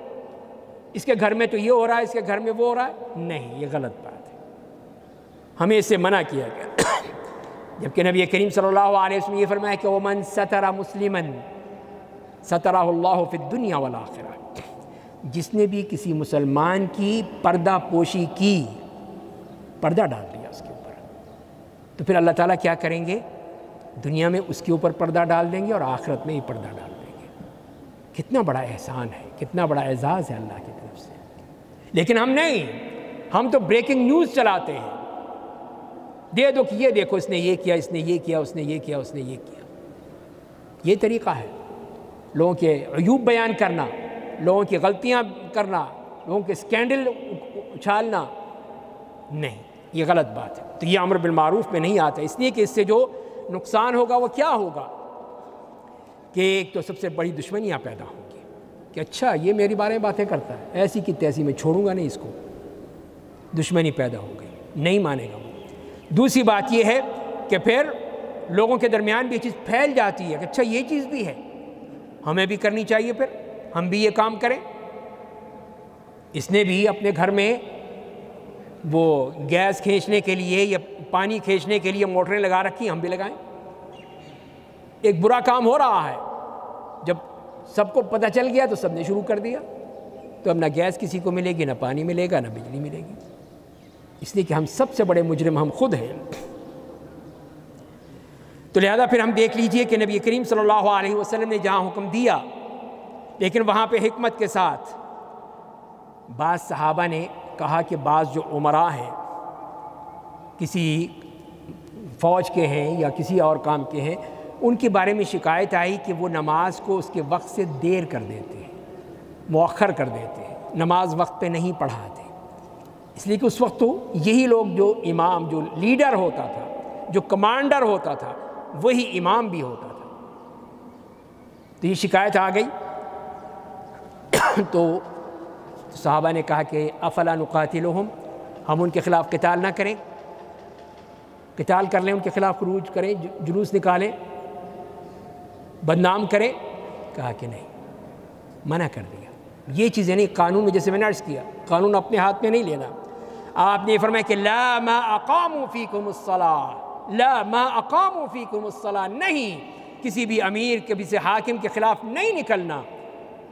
اس کے گھر میں تو یہ ہو رہا ہے، اس کے گھر میں وہ ہو رہا ہے۔ نہیں، یہ غلط بات ہے، ہمیں اس سے منع کیا گیا۔ جبکہ نبی کریم صلی اللہ علیہ وسلم یہ فرمایا کہ وَمَن سَتَرَ مُسْلِمًا سَتَرَهُ اللَّهُ فِي الدُّنْيَا وَالْآخِرَةِ، جس نے بھی کسی مسلمان کی پردہ پوشی کی، پردہ ڈال دیا اس کے اوپر، تو پھر اللہ تعالیٰ کیا کریں گے؟ دنیا میں اس کے اوپر پردہ ڈال دیں گے اور آخرت میں ہی پردہ ڈال دیں گے۔ کتنا بڑا احسان ہے، کتنا بڑا اعزاز ہے اللہ کی طرف سے۔ لیکن ہم نہیں، ہم تو بریکنگ نیوز چلاتے ہیں، دے دو کہ یہ دیکھو اس نے یہ کیا، اس نے یہ کیا، اس نے یہ کیا، اس نے یہ کیا۔ یہ طریقہ ہے لوگوں کے عیوب بیان کرنا، لوگوں کی غلطیاں کرنا، لوگوں کے اسکینڈل اچھالنا، نہیں، یہ غلط بات ہے۔ تو یہ امر بالمعروف میں نہیں آتا، اس لیے کہ اس سے جو نقصان ہوگا وہ کیا ہوگا کہ ایک تو سب سے بڑی دشمنیاں پیدا ہوں گی کہ اچھا یہ میری بارے میں باتیں کرتا ہے، ایسی کی تیسی میں چھوڑوں گا نہیں اس کو، دشمنی پیدا ہو گئی، نہیں مانے گا وہ۔ دوسری بات یہ ہے کہ پھر لوگوں کے درمیان بھی یہ چیز پھیل جاتی ہے کہ اچھا یہ چیز بھی ہے، ہمیں بھی کرنی چاہیے، پھر ہم بھی یہ کام کریں۔ اس نے بھی اپنے گھر میں وہ گیس کھینچنے کے لیے یا پانی کھینچنے کے لیے موٹریں لگا رکھی، ہم بھی لگائیں۔ ایک برا کام ہو رہا ہے، جب سب کو پتہ چل گیا تو سب نے شروع کر دیا، تو اب نہ گیس کسی کو ملے گی، نہ پانی ملے گا، نہ بجلی ملے گی، اس لیے کہ ہم سب سے بڑے مجرم ہم خود ہیں۔ تو لہذا پھر ہم دیکھ لیجئے کہ نبی کریم صلی اللہ علیہ وسلم نے جہاں حکم دیا، لیکن وہاں پہ حکمت کے ساتھ بعض صحابہ نے کہا کہ بعض جو عمراء ہیں، کسی فوج کے ہیں یا کسی اور کام کے ہیں، ان کے بارے میں شکایت آئی کہ وہ نماز کو اس کے وقت سے دیر کر دیتے ہیں، مؤخر کر دیتے ہیں، نماز وقت پہ نہیں پڑھاتے، اس لیے کہ اس وقت تو یہی لوگ جو امام، جو لیڈر ہوتا تھا، جو کمانڈر ہوتا تھا، وہی امام بھی ہوتا تھا۔ تو یہ شکایت آ گئی، تو صحابہ نے کہا کہ افلا نقاتلہم، ہم ان کے خلاف قتال نہ کریں، قتال کر لیں، ان کے خلاف خروج کریں، جلوس نکالیں، بدنام کریں؟ کہا کہ نہیں، منع کر دیا۔ یہ چیزیں نہیں، قانون میں جیسے میں نے عرض کیا، قانون اپنے ہاتھ میں نہیں لینا۔ آپ نے فرمایا کہ لا ما اقاموا فیکم الصلاۃ، لا ما اقاموا فیکم الصلاۃ، نہیں، کسی بھی امیر، کسی سے حاکم کے خلاف نہیں نکلنا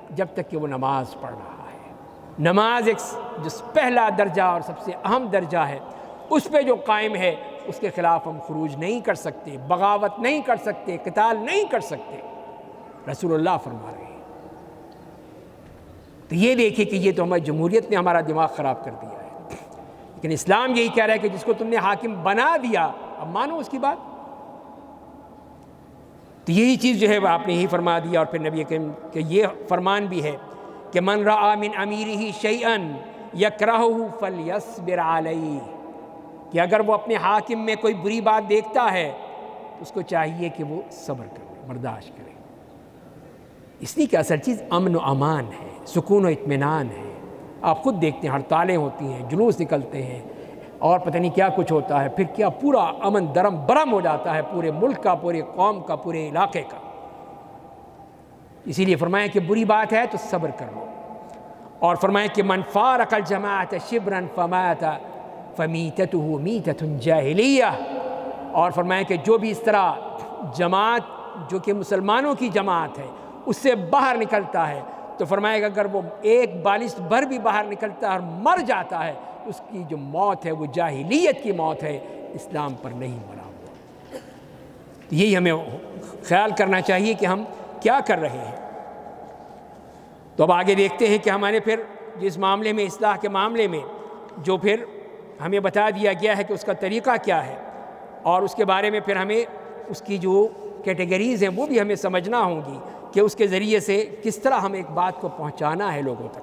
جب تک کہ وہ نماز پڑھ رہا ہے۔ نماز ایک جو پہلا درجہ اور سب سے اہم درجہ ہے، اس پہ جو قائم ہے، اس کے خلاف ہم خروج نہیں کر سکتے، بغاوت نہیں کر سکتے، قتال نہیں کر سکتے، رسول اللہ فرما رہے ہیں۔ تو یہ دیکھیں کہ یہ تو ہماری جمہوریت نے ہمارا دماغ خراب کر دیا ہے، لیکن اسلام یہی کہہ رہا ہے کہ جس کو تم نے حاکم بنا دیا اب مانو اس کی بات. تو یہی چیز جو ہے وہ آپ نے یہی فرما دیا. اور پھر نبی کریم کہ یہ فرمان بھی ہے کہ من رأى من امیرہ شیئا یکرہہ فلیصبر علیہ، کہ اگر وہ اپنے حاکم میں کوئی بری بات دیکھتا ہے تو اس کو چاہیے کہ وہ صبر کرے، برداشت کرے. اس لیے کہ اصل چیز امن و امان ہے، سکون و اطمینان ہے. آپ خود دیکھتے ہیں ہڑتالیں ہوتی ہیں، جلوس نکلتے ہیں اور پتہ نہیں کیا کچھ ہوتا ہے، پھر کیا پورا امن درم برم ہو جاتا ہے پورے ملک کا، پورے قوم کا، پورے علاقے کا. اسی لیے فرمایا کہ بری بات ہے تو صبر کر لو. اور فرمایا کہ من فارق الجماعت شبرا فمات فمیتتہ میتۃ جاہلیہ. اور فرمایا کہ جو بھی اس طرح جماعت جو کہ مسلمانوں کی جماعت ہے اس سے باہر نکلتا ہے تو فرمایا کہ اگر وہ ایک بالشت بھر بھی باہر نکلتا ہے اور مر جاتا ہے اس کی جو موت ہے وہ جاہلیت کی موت ہے، اسلام پر نہیں مرا ہوا. یہی ہمیں خیال کرنا چاہیے کہ ہم کیا کر رہے ہیں. تو اب آگے دیکھتے ہیں کہ ہمارے پھر جس معاملے میں اصلاح کے معاملے میں جو پھر ہمیں بتا دیا گیا ہے کہ اس کا طریقہ کیا ہے، اور اس کے بارے میں پھر ہمیں اس کی جو کیٹیگریز ہیں وہ بھی ہمیں سمجھنا ہوں گی کہ اس کے ذریعے سے کس طرح ہم ایک بات کو پہنچانا ہے لوگوں تک.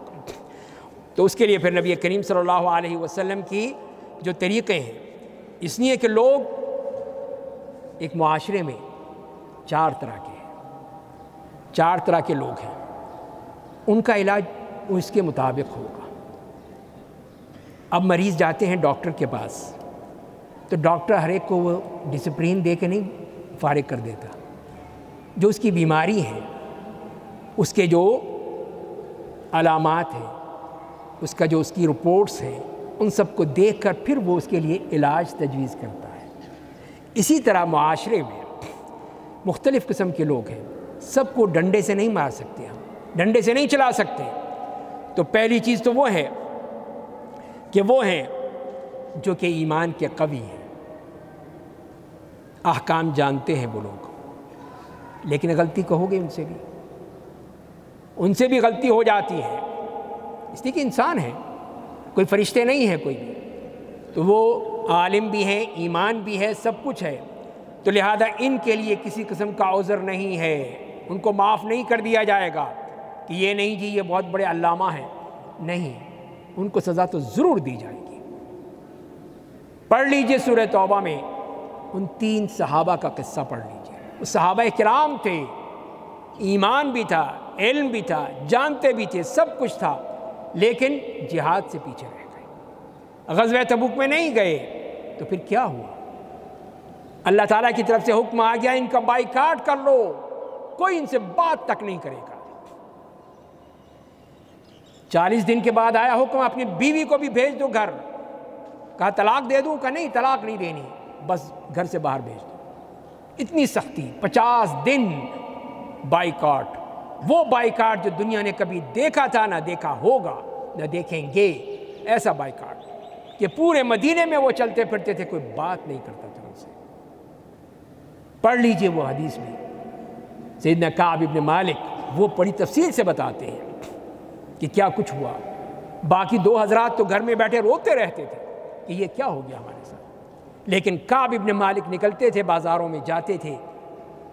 تو اس کے لیے پھر نبی کریم صلی اللہ علیہ وسلم کی جو طریقے ہیں، اس لیے کہ لوگ ایک معاشرے میں چار طرح کے لوگ ہیں، ان کا علاج اس کے مطابق ہوگا. اب مریض جاتے ہیں ڈاکٹر کے پاس تو ڈاکٹر ہر ایک کو وہ ڈسپلین دے کے نہیں فارغ کر دیتا. جو اس کی بیماری ہے، اس کے جو علامات ہیں، اس کا جو اس کی رپورٹس ہیں، ان سب کو دیکھ کر پھر وہ اس کے لیے علاج تجویز کرتا ہے. اسی طرح معاشرے میں مختلف قسم کے لوگ ہیں، سب کو ڈنڈے سے نہیں مار سکتے، ہم ڈنڈے سے نہیں چلا سکتے. تو پہلی چیز تو وہ ہے کہ وہ ہیں جو کہ ایمان کے قوی ہیں، احکام جانتے ہیں وہ لوگ، لیکن غلطی کہو گے ان سے بھی غلطی ہو جاتی ہے، اس لیے کہ انسان ہے، کوئی فرشتے نہیں ہے کوئی بھی. تو وہ عالم بھی ہیں، ایمان بھی ہے، سب کچھ ہے. تو لہذا ان کے لیے کسی قسم کا عذر نہیں ہے، ان کو معاف نہیں کر دیا جائے گا کہ یہ نہیں جی یہ بہت بڑے علامہ ہیں. نہیں، ان کو سزا تو ضرور دی جائے گی. پڑھ لیجئے سورہ توبہ میں ان 3 صحابہ کا قصہ پڑھ لیجئے. وہ صحابہ کرام تھے، ایمان بھی تھا، علم بھی تھا، جانتے بھی تھے، سب کچھ تھا، لیکن جہاد سے پیچھے رہ گئے، غزوہ تبوک میں نہیں گئے. تو پھر کیا ہوا؟ اللہ تعالیٰ کی طرف سے حکم آ گیا ان کا بائیکاٹ کر لو، کوئی ان سے بات تک نہیں کرے گا. 40 دن کے بعد آیا حکم اپنی بیوی کو بھی بھیج دو گھر. کہا طلاق دے دوں؟ کہا نہیں طلاق نہیں دینی، بس گھر سے باہر بھیج دو. اتنی سختی، 50 دن بائیکاٹ. وہ بائیکاٹ جو دنیا نے کبھی دیکھا تھا، نہ دیکھا ہوگا، نہ دیکھیں گے. ایسا بائیکاٹ کہ پورے مدینے میں وہ چلتے پھرتے تھے، کوئی بات نہیں کرتا تھا ان سے. پڑھ لیجئے وہ حدیث میں سیدنا کعب ابن مالک وہ بڑی تفصیل سے بتاتے ہیں کہ کیا کچھ ہوا. باقی 2 حضرات تو گھر میں بیٹھے روتے رہتے تھے کہ یہ کیا ہو گیا ہمارے ساتھ. لیکن کعب ابن مالک نکلتے تھے، بازاروں میں جاتے تھے،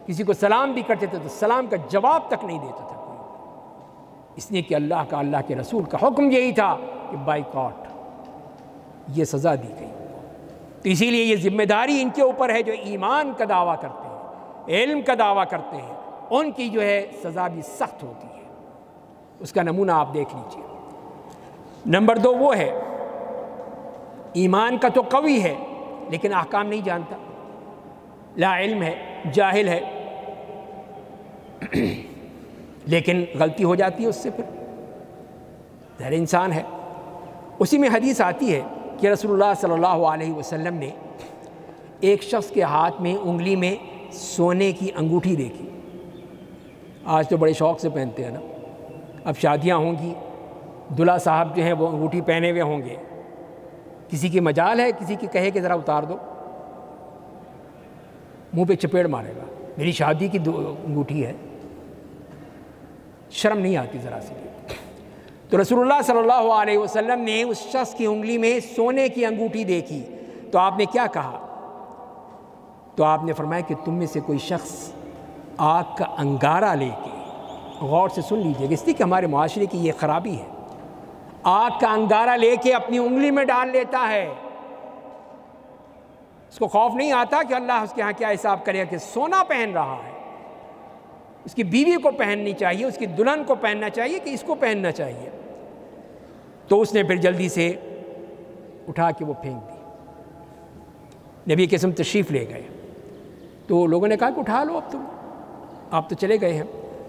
کسی کو سلام بھی کرتے تھے تو سلام کا جواب تک نہیں دیتا تھا کوئی. اس لیے کہ اللہ کے رسول کا حکم یہی تھا کہ بائیکاٹ، یہ سزا دی گئی. تو اسی لیے یہ ذمہ داری ان کے اوپر ہے جو ایمان کا دعویٰ کرتے ہیں، علم کا دعویٰ کرتے ہیں. ان کی جو ہے سزا بھی سخت ہوتی ہے. اس کا نمونہ آپ دیکھ لیجئے. نمبر 2 وہ ہے ایمان کا تو قوی ہے لیکن احکام نہیں جانتا، لا علم ہے، جاہل ہے، لیکن غلطی ہو جاتی ہے اس سے، پھر ظاہر انسان ہے. اسی میں حدیث آتی ہے کہ رسول اللہ صلی اللہ علیہ وسلم نے ایک شخص کے ہاتھ میں انگلی میں سونے کی انگوٹھی دیکھی. آج تو بڑے شوق سے پہنتے ہیں نا. اب شادیاں ہوں گی، دلہا صاحب جو ہیں وہ انگوٹھی پہنے ہوئے ہوں گے. کسی کی مجال ہے کسی کی کہے کہ ذرا اتار دو، منہ پہ چپیڑ مارے گا، میری شادی کی انگوٹھی ہے. شرم نہیں آتی ذرا سی. تو رسول اللہ صلی اللہ علیہ وسلم نے اس شخص کی انگلی میں سونے کی انگوٹھی دیکھی تو آپ نے کیا کہا؟ تو آپ نے فرمایا کہ تم میں سے کوئی شخص آگ کا انگارہ لے کے، غور سے سن لیجئے کہ اس لیے کہ ہمارے معاشرے کی یہ خرابی ہے، آگ کا انگارہ لے کے اپنی انگلی میں ڈال لیتا ہے، اس کو خوف نہیں آتا کہ اللہ اس کے ہاں کیا حساب کرے کہ سونا پہن رہا ہے، اس کی بیوی کو پہننی چاہیے، اس کی دلہن کو پہننا چاہیے کہ اس کو پہننا چاہیے؟ تو اس نے پھر جلدی سے اٹھا کے وہ پھینک دی۔ نبی کے قسم تشریف لے گئے تو لوگوں نے کہا کہ اٹھا لو، اب آپ تو چلے گئے ہیں۔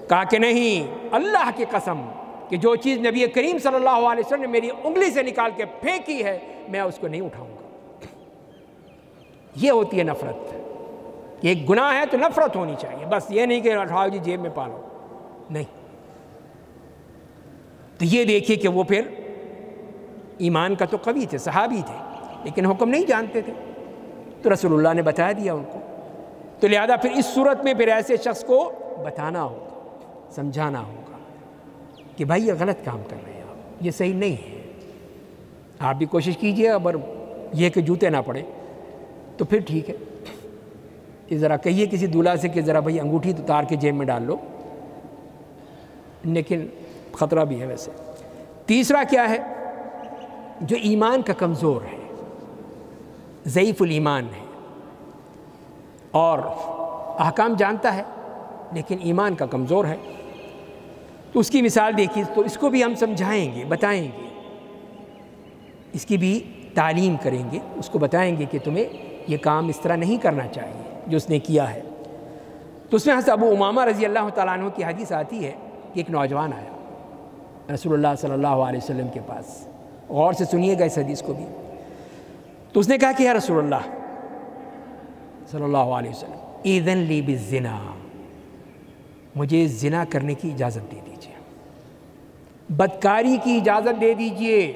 کہا کہ نہیں، اللہ کی قسم کہ جو چیز نبی کریم صلی اللہ علیہ وسلم نے میری انگلی سے نکال کے پھینکی ہے میں اس کو نہیں اٹھاؤں گا۔ یہ ہوتی ہے نفرت کہ ایک گناہ ہے تو نفرت ہونی چاہیے، بس یہ نہیں کہ اٹھاؤ جی جیب میں پالو، نہیں۔ تو یہ دیکھیے کہ وہ پھر ایمان کا تو قوی تھے، صحابی تھے، لیکن حکم نہیں جانتے تھے، تو رسول اللہ نے بتا دیا ان کو۔ تو لہذا پھر اس صورت میں پھر ایسے شخص کو بتانا ہوگا، سمجھانا ہوگا کہ بھائی یہ غلط کام کر رہے ہیں آپ، یہ صحیح نہیں ہے۔ آپ بھی کوشش کیجئے، اگر یہ کہ جوتے نہ پڑے تو پھر ٹھیک ہے، کہ ذرا کہیے کسی دولہا سے کہ ذرا بھائی انگوٹھی تو اتار کے جیب میں ڈال لو، لیکن خطرہ بھی ہے ویسے۔ تیسرا کیا ہے؟ جو ایمان کا کمزور ہے، ضعیف الایمان ہے اور احکام جانتا ہے لیکن ایمان کا کمزور ہے، تو اس کی مثال دیکھیے، تو اس کو بھی ہم سمجھائیں گے، بتائیں گے، اس کی بھی تعلیم کریں گے، اس کو بتائیں گے کہ تمہیں یہ کام اس طرح نہیں کرنا چاہیے جو اس نے کیا ہے۔ تو اس میں حضرت ابو امامہ رضی اللہ تعالیٰ عنہ کی حدیث آتی ہے کہ ایک نوجوان آیا رسول اللہ صلی اللہ علیہ وسلم کے پاس، غور سے سنیے گا اس حدیث کو بھی۔ تو اس نے کہا کہ یا رسول اللہ صلی اللہ علیہ وسلم، اذن لی بالزنا، مجھے زنا کرنے کی اجازت دے دیجئے، بدکاری کی اجازت دے دیجئے۔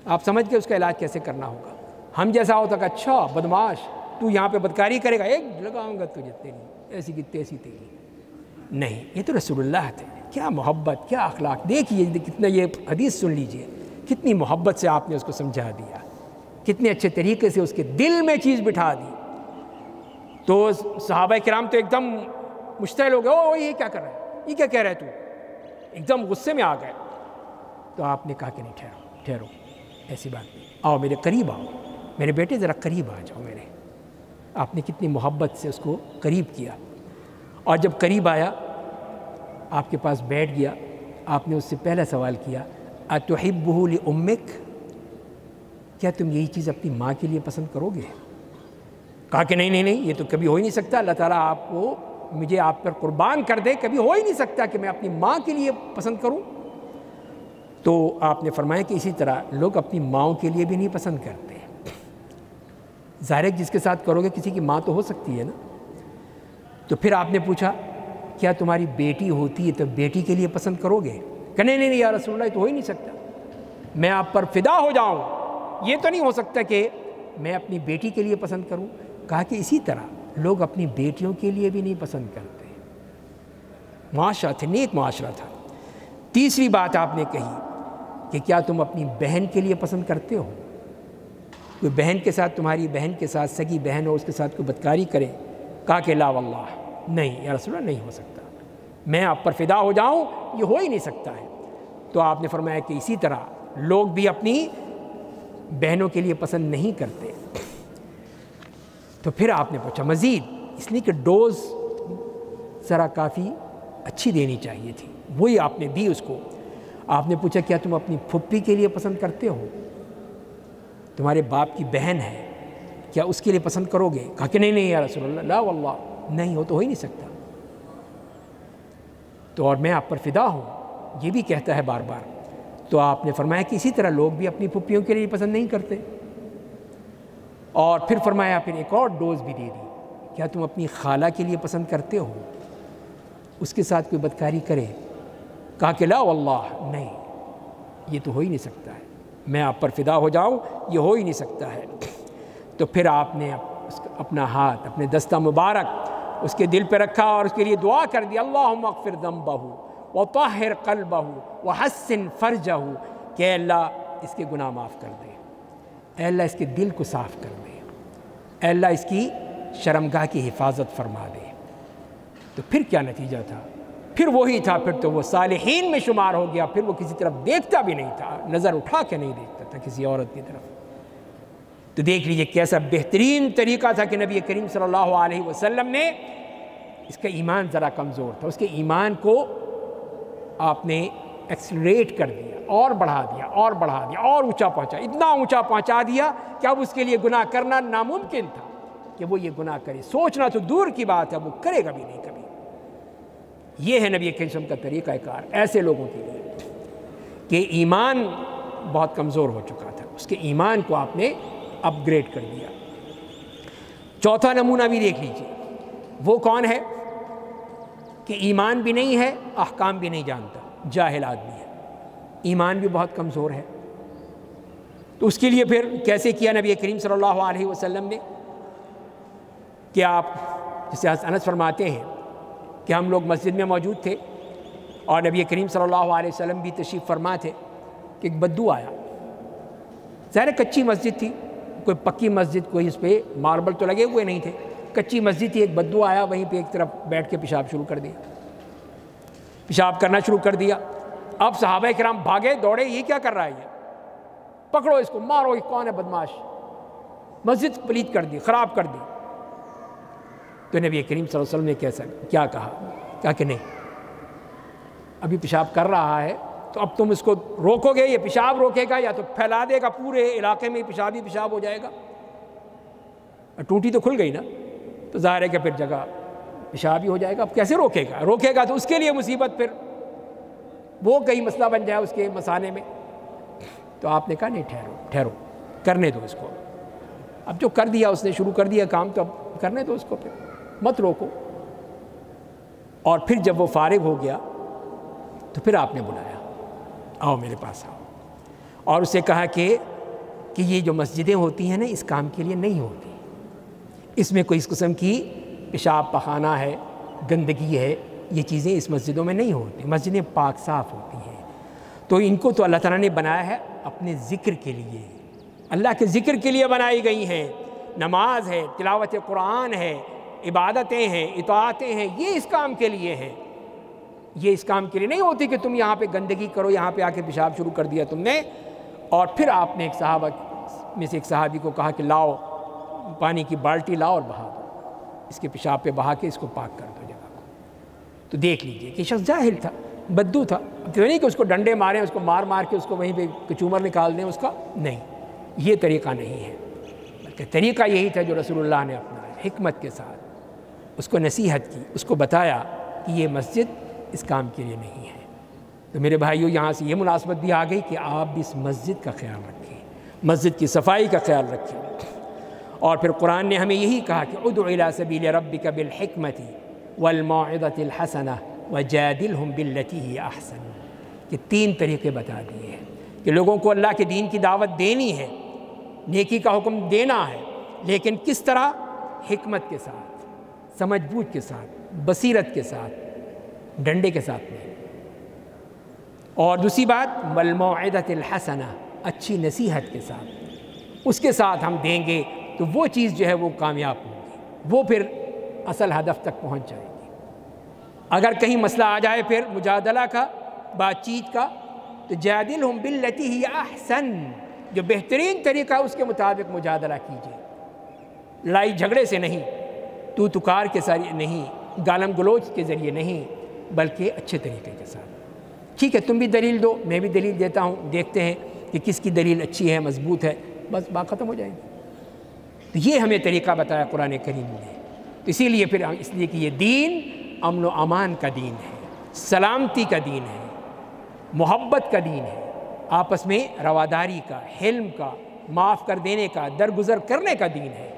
آپ سمجھ کے اس کا علاج کیسے کرنا ہوگا؟ ہم جیسا ہوتا کہ اچھا بدماش تو یہاں پہ بدکاری کرے گا، ایک لگاؤں گا تجھے تیری ایسی کی تیسی تیری۔ نہیں، یہ تو رسول اللہ تھے، کیا محبت، کیا اخلاق، دیکھیے کتنا، یہ حدیث سن لیجئے کتنی محبت سے آپ نے اس کو سمجھا دیا، کتنے اچھے طریقے سے اس کے دل میں چیز بٹھا دی۔ تو صحابہ کرام تو ایک دم مشتعل ہو گئے، او یہ کیا کر رہا ہے، یہ کیا کہہ رہا ہے تو، ایک دم غصے میں آ گئے۔ تو آپ نے کہا کہ نہیں، ٹھہرو، ایسی بات نہیں، آؤ میرے قریب آؤ، میرے بیٹے ذرا قریب آ جاؤ میرے۔ آپ نے کتنی محبت سے اس کو قریب کیا، اور جب قریب آیا آپ کے پاس بیٹھ گیا، آپ نے اس سے پہلا سوال کیا، اتحبہ لامک، کیا تم یہی چیز اپنی ماں کے لیے پسند کرو گے؟ کہا کہ نہیں، یہ تو کبھی ہو ہی نہیں سکتا، اللہ تعالیٰ آپ کو، مجھے آپ پر قربان کر دے، کبھی ہو ہی نہیں سکتا کہ میں اپنی ماں کے لیے پسند کروں۔ تو آپ نے فرمایا کہ اسی طرح لوگ اپنی ماؤں کے لیے بھی نہیں پسند کرتے، ظاہر ہے جس کے ساتھ کرو گے کسی کی ماں تو ہو سکتی ہے نا۔ تو پھر آپ نے پوچھا کیا تمہاری بیٹی ہوتی ہے تو بیٹی کے لیے پسند کرو گے؟ کہ نہیں یا رسول اللہ، یہ تو ہو ہی نہیں سکتا، میں آپ پر فدا ہو جاؤں، یہ تو نہیں ہو سکتا کہ میں اپنی بیٹی کے لیے پسند کروں۔ کہا کہ اسی طرح لوگ اپنی بیٹیوں کے لیے بھی نہیں پسند کرتے۔ معاشرہ تھا، نیک معاشرہ تھا۔ تیسری بات آپ نے کہی کہ کیا تم اپنی بہن کے لیے پسند کرتے ہو؟ کوئی بہن کے ساتھ، تمہاری بہن کے ساتھ، سگی بہن ہو، اس کے ساتھ کوئی بدکاری کرے؟ کہا کہ لا واللہ، نہیں یا رسول اللہ، نہیں ہو سکتا، میں آپ پر فدا ہو جاؤں، یہ ہو ہی نہیں سکتا ہے۔ تو آپ نے فرمایا کہ اسی طرح لوگ بھی اپنی بہنوں کے لیے پسند نہیں کرتے۔ تو پھر آپ نے پوچھا مزید، اس لیے کہ ڈوز ذرا کافی اچھی دینی چاہیے تھی، وہی آپ نے دی اس کو۔ آپ نے پوچھا کیا تم اپنی پھپھی کے لیے پسند کرتے ہو؟ تمہارے باپ کی بہن ہے، کیا اس کے لیے پسند کرو گے؟ کہا کہ نہیں یا رسول اللہ، لا واللہ، نہیں، وہ تو ہو ہی نہیں سکتا، تو اور میں آپ پر فدا ہوں، یہ بھی کہتا ہے بار بار۔ تو آپ نے فرمایا کہ اسی طرح لوگ بھی اپنی پھپھیوں کے لیے پسند نہیں کرتے۔ اور پھر فرمایا، پھر ایک اور ڈوز بھی دے دی، کیا تم اپنی خالہ کے لیے پسند کرتے ہو، اس کے ساتھ کوئی بدکاری کرے؟ کہا کہ لا واللہ، نہیں، یہ تو ہو ہی نہیں سکتا ہے، میں آپ پر فدا ہو جاؤں، یہ ہو ہی نہیں سکتا ہے۔ تو پھر آپ نے اپنا ہاتھ، اپنے دستہ مبارک اس کے دل پہ رکھا اور اس کے لیے دعا کر دی، اللہم اغفر ذنبہ وطہر قلبہ وحسن فرجہ، کہ اے اللہ اس کے گناہ معاف کر دے، اے اللہ اس کے دل کو صاف کر دے، اے اللہ اس کی شرمگاہ کی حفاظت فرما دے۔ تو پھر کیا نتیجہ تھا؟ پھر وہی تھا، پھر تو وہ صالحین میں شمار ہو گیا، پھر وہ کسی طرف دیکھتا بھی نہیں تھا، نظر اٹھا کے نہیں دیکھتا تھا کسی عورت کی طرف۔ تو دیکھ لیجئے کیسا بہترین طریقہ تھا کہ نبی کریم صلی اللہ علیہ وسلم نے، اس کا ایمان ذرا کمزور تھا، اس کے ایمان کو آپ نے ایکسلریٹ کر دیا، اور بڑھا دیا اور بڑھا دیا اور اونچا پہنچا، اتنا اونچا پہنچا دیا کہ اب اس کے لیے گناہ کرنا ناممکن تھا کہ وہ یہ گناہ کرے، سوچنا تو دور کی بات ہے، وہ کرے گا بھی نہیں کبھی۔ یہ ہے نبی کریم صلی اللہ علیہ وسلم کا طریقہ کار ایسے لوگوں کے لیے کہ ایمان بہت کمزور ہو چکا تھا، اس کے ایمان کو آپ نے اپ گریڈ کر دیا۔ چوتھا نمونہ بھی دیکھ لیجئے، وہ کون ہے کہ ایمان بھی نہیں ہے، احکام بھی نہیں جانتا، جاہل آدمی ہے، ایمان بھی بہت کمزور ہے۔ تو اس کے لیے پھر کیسے کیا نبی کریم صلی اللہ علیہ وسلم نے کہ آپ جسے انس فرماتے ہیں کہ ہم لوگ مسجد میں موجود تھے اور نبی کریم صلی اللہ علیہ وسلم بھی تشریف فرما تھے کہ ایک بدو آیا، ظاہر کچی مسجد تھی، کوئی پکی مسجد، کوئی اس پہ ماربل تو لگے ہوئے نہیں تھے، کچی مسجد تھی، ایک بدو آیا، وہیں پہ ایک طرف بیٹھ کے پیشاب شروع کر دیا، پیشاب کرنا شروع کر دیا۔ اب صحابہ کرام بھاگے دوڑے، یہ کیا کر رہا ہے، یہ پکڑو اس کو، مارو، یہ کون ہے بدماش، مسجد پلید کر دی، خراب کر دی۔ تو نبی کریم صلی اللہ علیہ وسلم نے کیا کہا کہ نہیں، ابھی پیشاب کر رہا ہے تو اب تم اس کو روکو گے، یہ پیشاب روکے گا یا تو پھیلا دے گا، پورے علاقے میں پیشاب ہی پیشاب ہو جائے گا، ٹوٹی تو کھل گئی نا، تو ظاہر ہے کہ پھر جگہ پیشاب ہی ہو جائے گا، اب کیسے روکے گا تو اس کے لیے مصیبت، پھر وہ کئی مسئلہ بن جائے اس کے مسانے میں۔ تو آپ نے کہا نہیں، ٹھہرو، کرنے دو اس کو، اب جو کر دیا اس نے، شروع کر دیا کام، تو اب کرنے دو اس کو، پھر مت روکو۔ اور پھر جب وہ فارغ ہو گیا تو پھر آپ نے بلایا، آؤ میرے پاس آؤ، اور اسے کہا کہ یہ جو مسجدیں ہوتی ہیں نا، اس کام کے لیے نہیں ہوتی، اس میں کوئی اس قسم کی پیشاب پخانہ ہے، گندگی ہے، یہ چیزیں اس مسجدوں میں نہیں ہوتی، مسجدیں پاک صاف ہوتی ہیں۔ تو ان کو تو اللہ تعالیٰ نے بنایا ہے اپنے ذکر کے لیے، اللہ کے ذکر کے لیے بنائی گئی ہیں، نماز ہے، تلاوت قرآن ہے، عبادتیں ہیں، اطاعتیں ہیں، یہ اس کام کے لیے ہیں، یہ اس کام کے لیے نہیں ہوتی کہ تم یہاں پہ گندگی کرو، یہاں پہ آ کے پیشاب شروع کر دیا تم نے۔ اور پھر آپ نے ایک صحابہ میں سے ایک صحابی کو کہا کہ لاؤ پانی کی بالٹی لاؤ اور بہا دو، اس کے پیشاب پہ بہا کے اس کو پاک کر دو جگہ کو۔ تو دیکھ لیجئے کہ شخص جاہل تھا، بدو تھا، تو نہیں کہ اس کو ڈنڈے ماریں، اس کو مار کے اس کو وہیں پہ کچومر نکال دیں اس کا، نہیں، یہ طریقہ نہیں ہے، بلکہ طریقہ یہی تھا جو رسول اللہ نے اپنایا، حکمت کے ساتھ اس کو نصیحت کی، اس کو بتایا کہ یہ مسجد اس کام کے لیے نہیں ہے۔ تو میرے بھائیو، یہاں سے یہ مناسبت بھی آ گئی کہ آپ بھی اس مسجد کا خیال رکھیں، مسجد کی صفائی کا خیال رکھیں۔ اور پھر قرآن نے ہمیں یہی کہا کہ ادع الی سبیل ربک بالحکمۃ والموعظۃ الحسنہ وجادلہم باللتی ہی احسن، کہ تین طریقے بتا دیے ہیں کہ لوگوں کو اللہ کے دین کی دعوت دینی ہے، نیکی کا حکم دینا ہے، لیکن کس طرح؟ حکمت کے ساتھ، سمجھ بوجھ کے ساتھ، بصیرت کے ساتھ، ڈنڈے کے ساتھ نہیں۔ اور دوسری بات والموعظۃ الحسنہ، اچھی نصیحت کے ساتھ، اس کے ساتھ ہم دیں گے تو وہ چیز جو ہے وہ کامیاب ہوگی، وہ پھر اصل ہدف تک پہنچ جائے گی۔ اگر کہیں مسئلہ آ جائے پھر مجادلہ کا، بات چیت کا، تو جادلہم باللتی ہی احسن، جو بہترین طریقہ اس کے مطابق مجادلہ کیجیے، لڑائی جھگڑے سے نہیں، تو تکار کے ذریعے نہیں، گالم گلوچ کے ذریعے نہیں، بلکہ اچھے طریقے کے ساتھ۔ ٹھیک ہے، تم بھی دلیل دو، میں بھی دلیل دیتا ہوں، دیکھتے ہیں کہ کس کی دلیل اچھی ہے، مضبوط ہے، بس بات ختم ہو جائے گی۔ تو یہ ہمیں طریقہ بتایا قرآن کریم نے، تو اسی لیے پھر اس لیے کہ یہ دین امن و امان کا دین ہے، سلامتی کا دین ہے، محبت کا دین ہے، آپس میں رواداری کا، حلم کا، معاف کر دینے کا، درگزر کرنے کا دین ہے،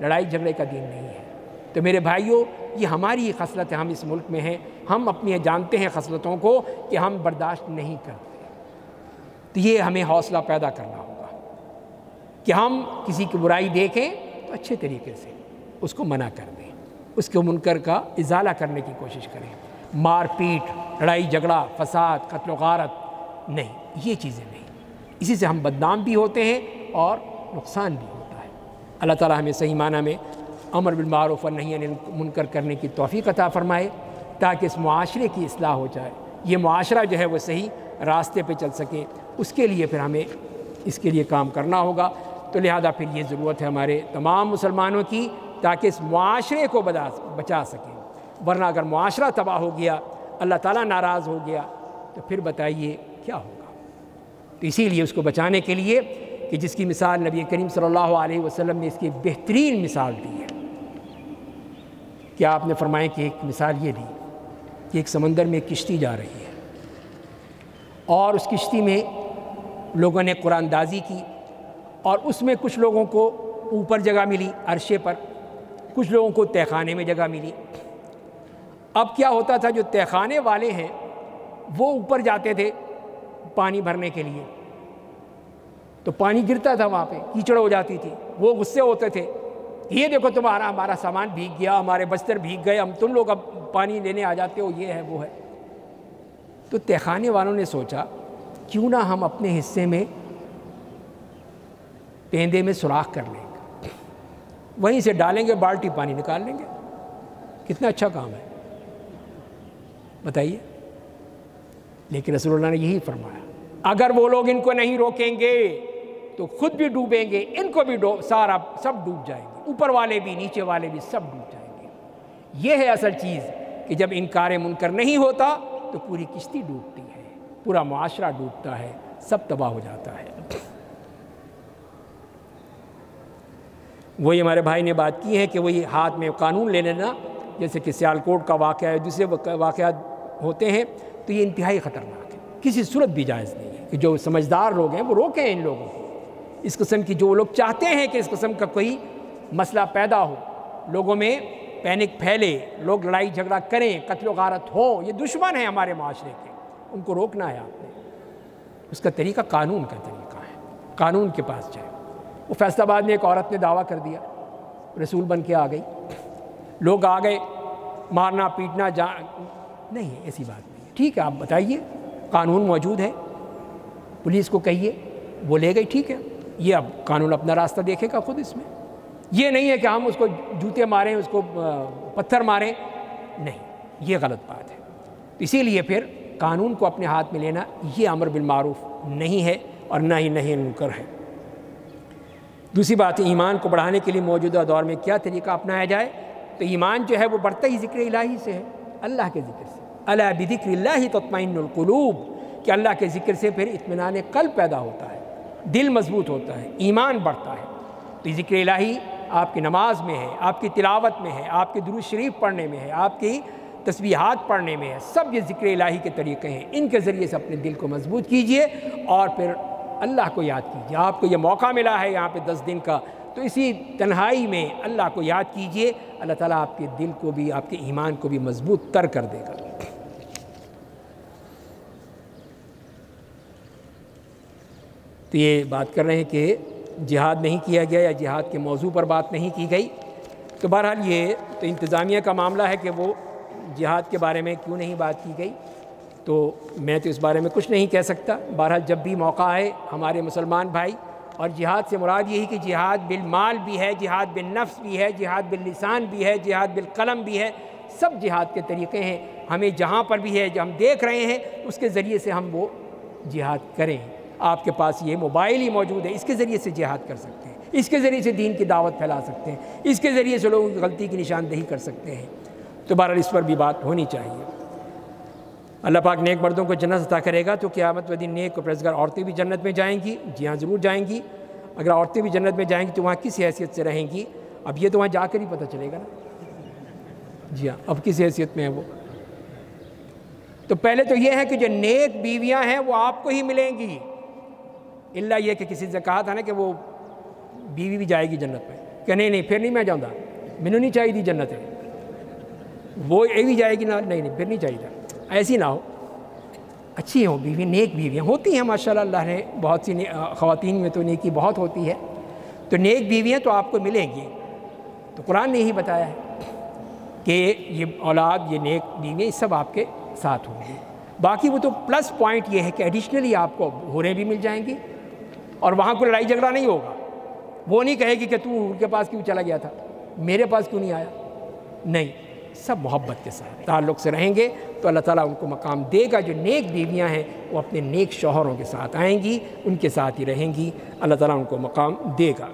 لڑائی جھگڑے کا دین نہیں ہے۔ تو میرے بھائیوں، یہ ہماری خصلت ہے، ہم اس ملک میں ہیں، ہم اپنی جانتے ہیں خصلتوں کو کہ ہم برداشت نہیں کرتے، تو یہ ہمیں حوصلہ پیدا کرنا ہوگا کہ ہم کسی کی برائی دیکھیں تو اچھے طریقے سے اس کو منع کر دیں، اس کے منکر کا ازالہ کرنے کی کوشش کریں، مار پیٹ، لڑائی جھگڑا، فساد، قتل و غارت، نہیں، یہ چیزیں نہیں۔ اسی سے ہم بدنام بھی ہوتے ہیں اور نقصان بھی ہوتا ہے۔ اللہ تعالیٰ ہمیں صحیح معنی میں امر بالمعروف اور نہی عن المنکر کرنے کی توفیق عطا فرمائے، تاکہ اس معاشرے کی اصلاح ہو جائے، یہ معاشرہ جو ہے وہ صحیح راستے پہ چل سکے۔ اس کے لیے پھر ہمیں اس کے لیے کام کرنا ہوگا۔ تو لہذا پھر یہ ضرورت ہے ہمارے تمام مسلمانوں کی، تاکہ اس معاشرے کو بچا سکیں، ورنہ اگر معاشرہ تباہ ہو گیا، اللہ تعالیٰ ناراض ہو گیا، تو پھر بتائیے کیا ہوگا۔ تو اسی لیے اس کو بچانے کے لیے کہ جس کی مثال نبی کریم صلی اللہ علیہ وسلم نے اس کی بہترین مثال دی ہے، کہ آپ نے فرمایا کہ ایک مثال یہ دی کہ ایک سمندر میں ایک کشتی جا رہی ہے، اور اس کشتی میں لوگوں نے قرآن اندازی کی، اور اس میں کچھ لوگوں کو اوپر جگہ ملی عرشے پر، کچھ لوگوں کو تہہ خانے میں جگہ ملی۔ اب کیا ہوتا تھا، جو تہہ خانے والے ہیں وہ اوپر جاتے تھے پانی بھرنے کے لیے، تو پانی گرتا تھا وہاں پہ، کیچڑ ہو جاتی تھی، وہ غصے ہوتے تھے، یہ دیکھو ہمارا سامان بھیگ گیا، ہمارے بستر بھیگ گئے، تم لوگ اب پانی لینے آ جاتے ہو، یہ ہے وہ ہے۔ تو تہہ خانے والوں نے سوچا کیوں نہ ہم اپنے حصے میں پیندے میں سوراخ کر لیں گے، وہیں سے ڈالیں گے، بالٹی پانی نکال لیں گے، کتنا اچھا کام ہے بتائیے۔ لیکن رسول اللہ نے یہی فرمایا، اگر وہ لوگ ان کو نہیں روکیں گے تو خود بھی ڈوبیں گے، ان کو بھی سب ڈوب جائیں گے، اوپر والے بھی نیچے والے بھی سب ڈوب جائیں گے۔ یہ ہے اصل چیز کہ جب انکار منکر نہیں ہوتا تو پوری کشتی ڈوبتی ہے، پورا معاشرہ ڈوبتا ہے، سب تباہ ہو جاتا ہے۔ وہی ہمارے بھائی نے بات کی ہے کہ وہی ہاتھ میں قانون لے لینا، جیسے کہ سیالکوٹ کا واقعہ ہے، دوسرے واقعات ہوتے ہیں، تو یہ انتہائی خطرناک ہے، کسی صورت بھی جائز نہیں ہے کہ جو سمجھدار لوگ ہیں وہ روکیں ان لوگوں کو۔ اس قسم کی جو لوگ چاہتے ہیں کہ اس قسم کا کوئی مسئلہ پیدا ہو، لوگوں میں پینک پھیلے، لوگ لڑائی جھگڑا کریں، قتل و غارت ہو، یہ دشمن ہیں ہمارے معاشرے کے، ان کو روکنا ہے آپ نے۔ اس کا طریقہ قانون کا طریقہ ہے، قانون کے پاس جائے۔ وہ فیصل آباد میں ایک عورت نے دعویٰ کر دیا، رسول بن کے آ گئی، لوگ آ گئے، مارنا پیٹنا نہیں ہے، ایسی بات نہیں ہے، ٹھیک ہے آپ بتائیے، قانون موجود ہے، پولیس کو کہیے، وہ لے گئی، ٹھیک ہے، یہ اب قانون اپنا راستہ دیکھے گا خود۔ اس میں یہ نہیں ہے کہ ہم اس کو جوتے ماریں، اس کو پتھر ماریں، نہیں، یہ غلط بات ہے۔ اسی لیے پھر قانون کو اپنے ہاتھ میں لینا یہ امر بالمعروف نہیں ہے اور نہ ہی نہی عن المنکر ہے۔ دوسری بات ہے، ایمان کو بڑھانے کے لیے موجودہ دور میں کیا طریقہ اپنایا جائے؟ تو ایمان جو ہے وہ بڑھتا ہی ذکر الہی سے ہے، اللہ کے ذکر سے، الا بذکر اللہ تطمئن القلوب، کہ اللہ کے ذکر سے پھر اطمینان قلب پیدا ہوتا ہے، دل مضبوط ہوتا ہے، ایمان بڑھتا ہے۔ تو ذکر الہی آپ کی نماز میں ہے، آپ کی تلاوت میں ہے، آپ کے درود شریف پڑھنے میں ہے، آپ کی تسبیحات پڑھنے میں ہے، سب یہ ذکر الہی کے طریقے ہیں، ان کے ذریعے سے اپنے دل کو مضبوط کیجئے اور پھر اللہ کو یاد کیجئے۔ آپ کو یہ موقع ملا ہے یہاں پہ 10 دن کا، تو اسی تنہائی میں اللہ کو یاد کیجئے، اللہ تعالیٰ آپ کے دل کو بھی، آپ کے ایمان کو بھی مضبوط تر کر دے گا۔ تو یہ بات کر رہے ہیں کہ جہاد نہیں کیا گیا یا جہاد کے موضوع پر بات نہیں کی گئی، تو بہرحال یہ تو انتظامیہ کا معاملہ ہے کہ وہ جہاد کے بارے میں کیوں نہیں بات کی گئی، تو میں تو اس بارے میں کچھ نہیں کہہ سکتا۔ بہرحال جب بھی موقع آئے ہمارے مسلمان بھائی، اور جہاد سے مراد یہی کہ جہاد بالمال بھی ہے، جہاد بالنفس بھی ہے، جہاد باللسان بھی ہے، جہاد بالقلم بھی ہے، سب جہاد کے طریقے ہیں، ہمیں جہاں پر بھی ہے جو ہم دیکھ رہے ہیں اس کے ذریعے سے ہم وہ جہاد کریں۔ آپ کے پاس یہ موبائل ہی موجود ہے، اس کے ذریعے سے جہاد کر سکتے ہیں، اس کے ذریعے سے دین کی دعوت پھیلا سکتے ہیں، اس کے ذریعے سے لوگوں کی غلطی کی نشاندہی کر سکتے ہیں۔ تو بہرحال اس پر بھی بات ہونی چاہیے۔ اللہ پاک نیک مردوں کو جنت عطا کرے گا، تو قیامت کے دن نیک و پرہیزگار عورتیں بھی جنت میں جائیں گی؟ جی ہاں، ضرور جائیں گی۔ اگر عورتیں بھی جنت میں جائیں گی تو وہاں کس حیثیت سے رہیں گی؟ اب یہ تو وہاں جا کر ہی پتہ چلے گا نا۔ جی ہاں، اب کس حیثیت میں ہے وہ؟ تو پہلے تو یہ ہے کہ جو نیک بیویاں ہیں وہ آپ کو ہی ملیں گی، اللہ یہ کہ کسی سے کہا تھا نا کہ وہ بیوی بھی جائے گی جنت میں، کہ نہیں پھر نہیں میں جاؤں گا، مینوں نہیں چاہیے دی جنت ہے، وہ یہ بھی جائے گی نا، نہیں پھر نہیں چاہیے تھا، ایسی نہ ہو، اچھی ہوں بیوی، نیک بیویاں ہوتی ہیں ماشاءاللہ، اللہ نے بہت سی خواتین میں تو نیکی بہت ہوتی ہے، تو نیک بیویاں تو آپ کو ملیں گی، تو قرآن نے یہی بتایا ہے۔ کہ یہ اولاد، یہ نیک بیوی سب آپ کے ساتھ ہوں گی۔ باقی وہ تو پلس پوائنٹ یہ ہے کہ ایڈیشنلی آپ کو حوریں بھی مل جائیں گی، اور وہاں کوئی لڑائی جھگڑا نہیں ہوگا۔ وہ نہیں کہے گی کہ تو ان کے پاس کیوں چلا گیا تھا، میرے پاس کیوں نہیں آیا، نہیں، سب محبت کے ساتھ تعلق سے رہیں گے تو اللہ تعالیٰ ان کو مقام دے گا۔ جو نیک بیویاں ہیں وہ اپنے نیک شوہروں کے ساتھ آئیں گی، ان کے ساتھ ہی رہیں گی، اللہ تعالیٰ ان کو مقام دے گا۔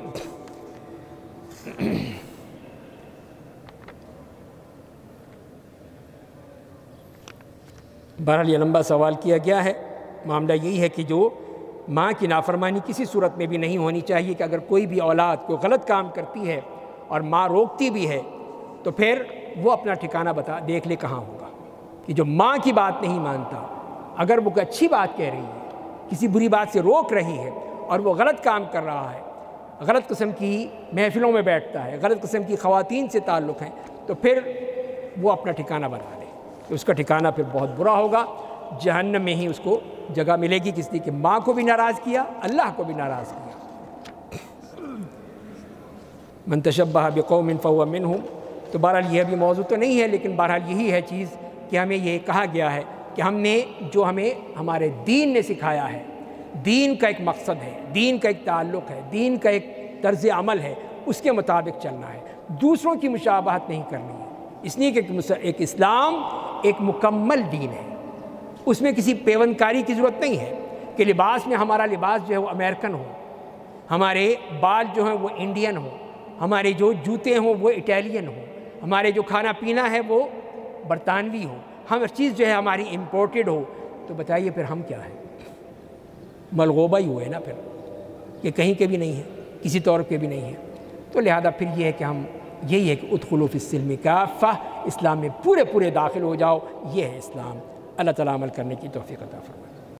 بہرحال یہ لمبا سوال کیا گیا ہے، معاملہ یہی ہے کہ جو ماں کی نافرمانی کسی صورت میں بھی نہیں ہونی چاہیے، کہ اگر کوئی بھی اولاد کوئی غلط کام کرتی ہے اور ماں روکتی بھی ہے تو پھر وہ اپنا ٹھکانہ دیکھ لے کہاں ہوگا، کہ جو ماں کی بات نہیں مانتا، اگر وہ کوئی اچھی بات کہہ رہی ہے، کسی بری بات سے روک رہی ہے اور وہ غلط کام کر رہا ہے، غلط قسم کی محفلوں میں بیٹھتا ہے، غلط قسم کی خواتین سے تعلق ہیں، تو پھر وہ اپنا ٹھکانہ بنا لے، تو اس کا ٹھکانہ پھر بہت برا ہوگا، جہنم میں ہی اس کو جگہ ملے گی، کس لیے کہ ماں کو بھی ناراض کیا، اللہ کو بھی ناراض کیا۔ من تشبہ بقوم فہو منہم۔ تو بہرحال یہ بھی موضوع تو نہیں ہے، لیکن بہرحال یہی ہے چیز کہ ہمیں یہ کہا گیا ہے کہ ہم نے جو ہمیں ہمارے دین نے سکھایا ہے، دین کا ایک مقصد ہے، دین کا ایک تعلق ہے، دین کا ایک طرز عمل ہے، اس کے مطابق چلنا ہے، دوسروں کی مشابہت نہیں کرنی ہے، اس لیے کہ ایک اسلام ایک مکمل دین ہے، اس میں کسی پیوند کاری کی ضرورت نہیں ہے کہ لباس میں ہمارا لباس جو ہے وہ امریکن ہو، ہمارے بال جو ہیں وہ انڈین ہوں، ہمارے جو جوتے ہوں وہ اٹیلین ہوں، ہمارے جو کھانا پینا ہے وہ برطانوی ہو، ہر چیز جو ہے ہماری امپورٹڈ ہو، تو بتائیے پھر ہم کیا ہیں؟ ملغوبہ ہی ہوئے نا پھر، کہ کہیں کے بھی نہیں ہے، کسی طور پہ بھی نہیں ہے۔ تو لہذا پھر یہ ہے کہ ہم یہی ہے کہ ادخلوا فی السلم کافہ، اسلام میں پورے داخل ہو جاؤ، یہ ہے اسلام۔ اللہ تعالیٰ عمل کرنے کی توفیق عطا فرمائے۔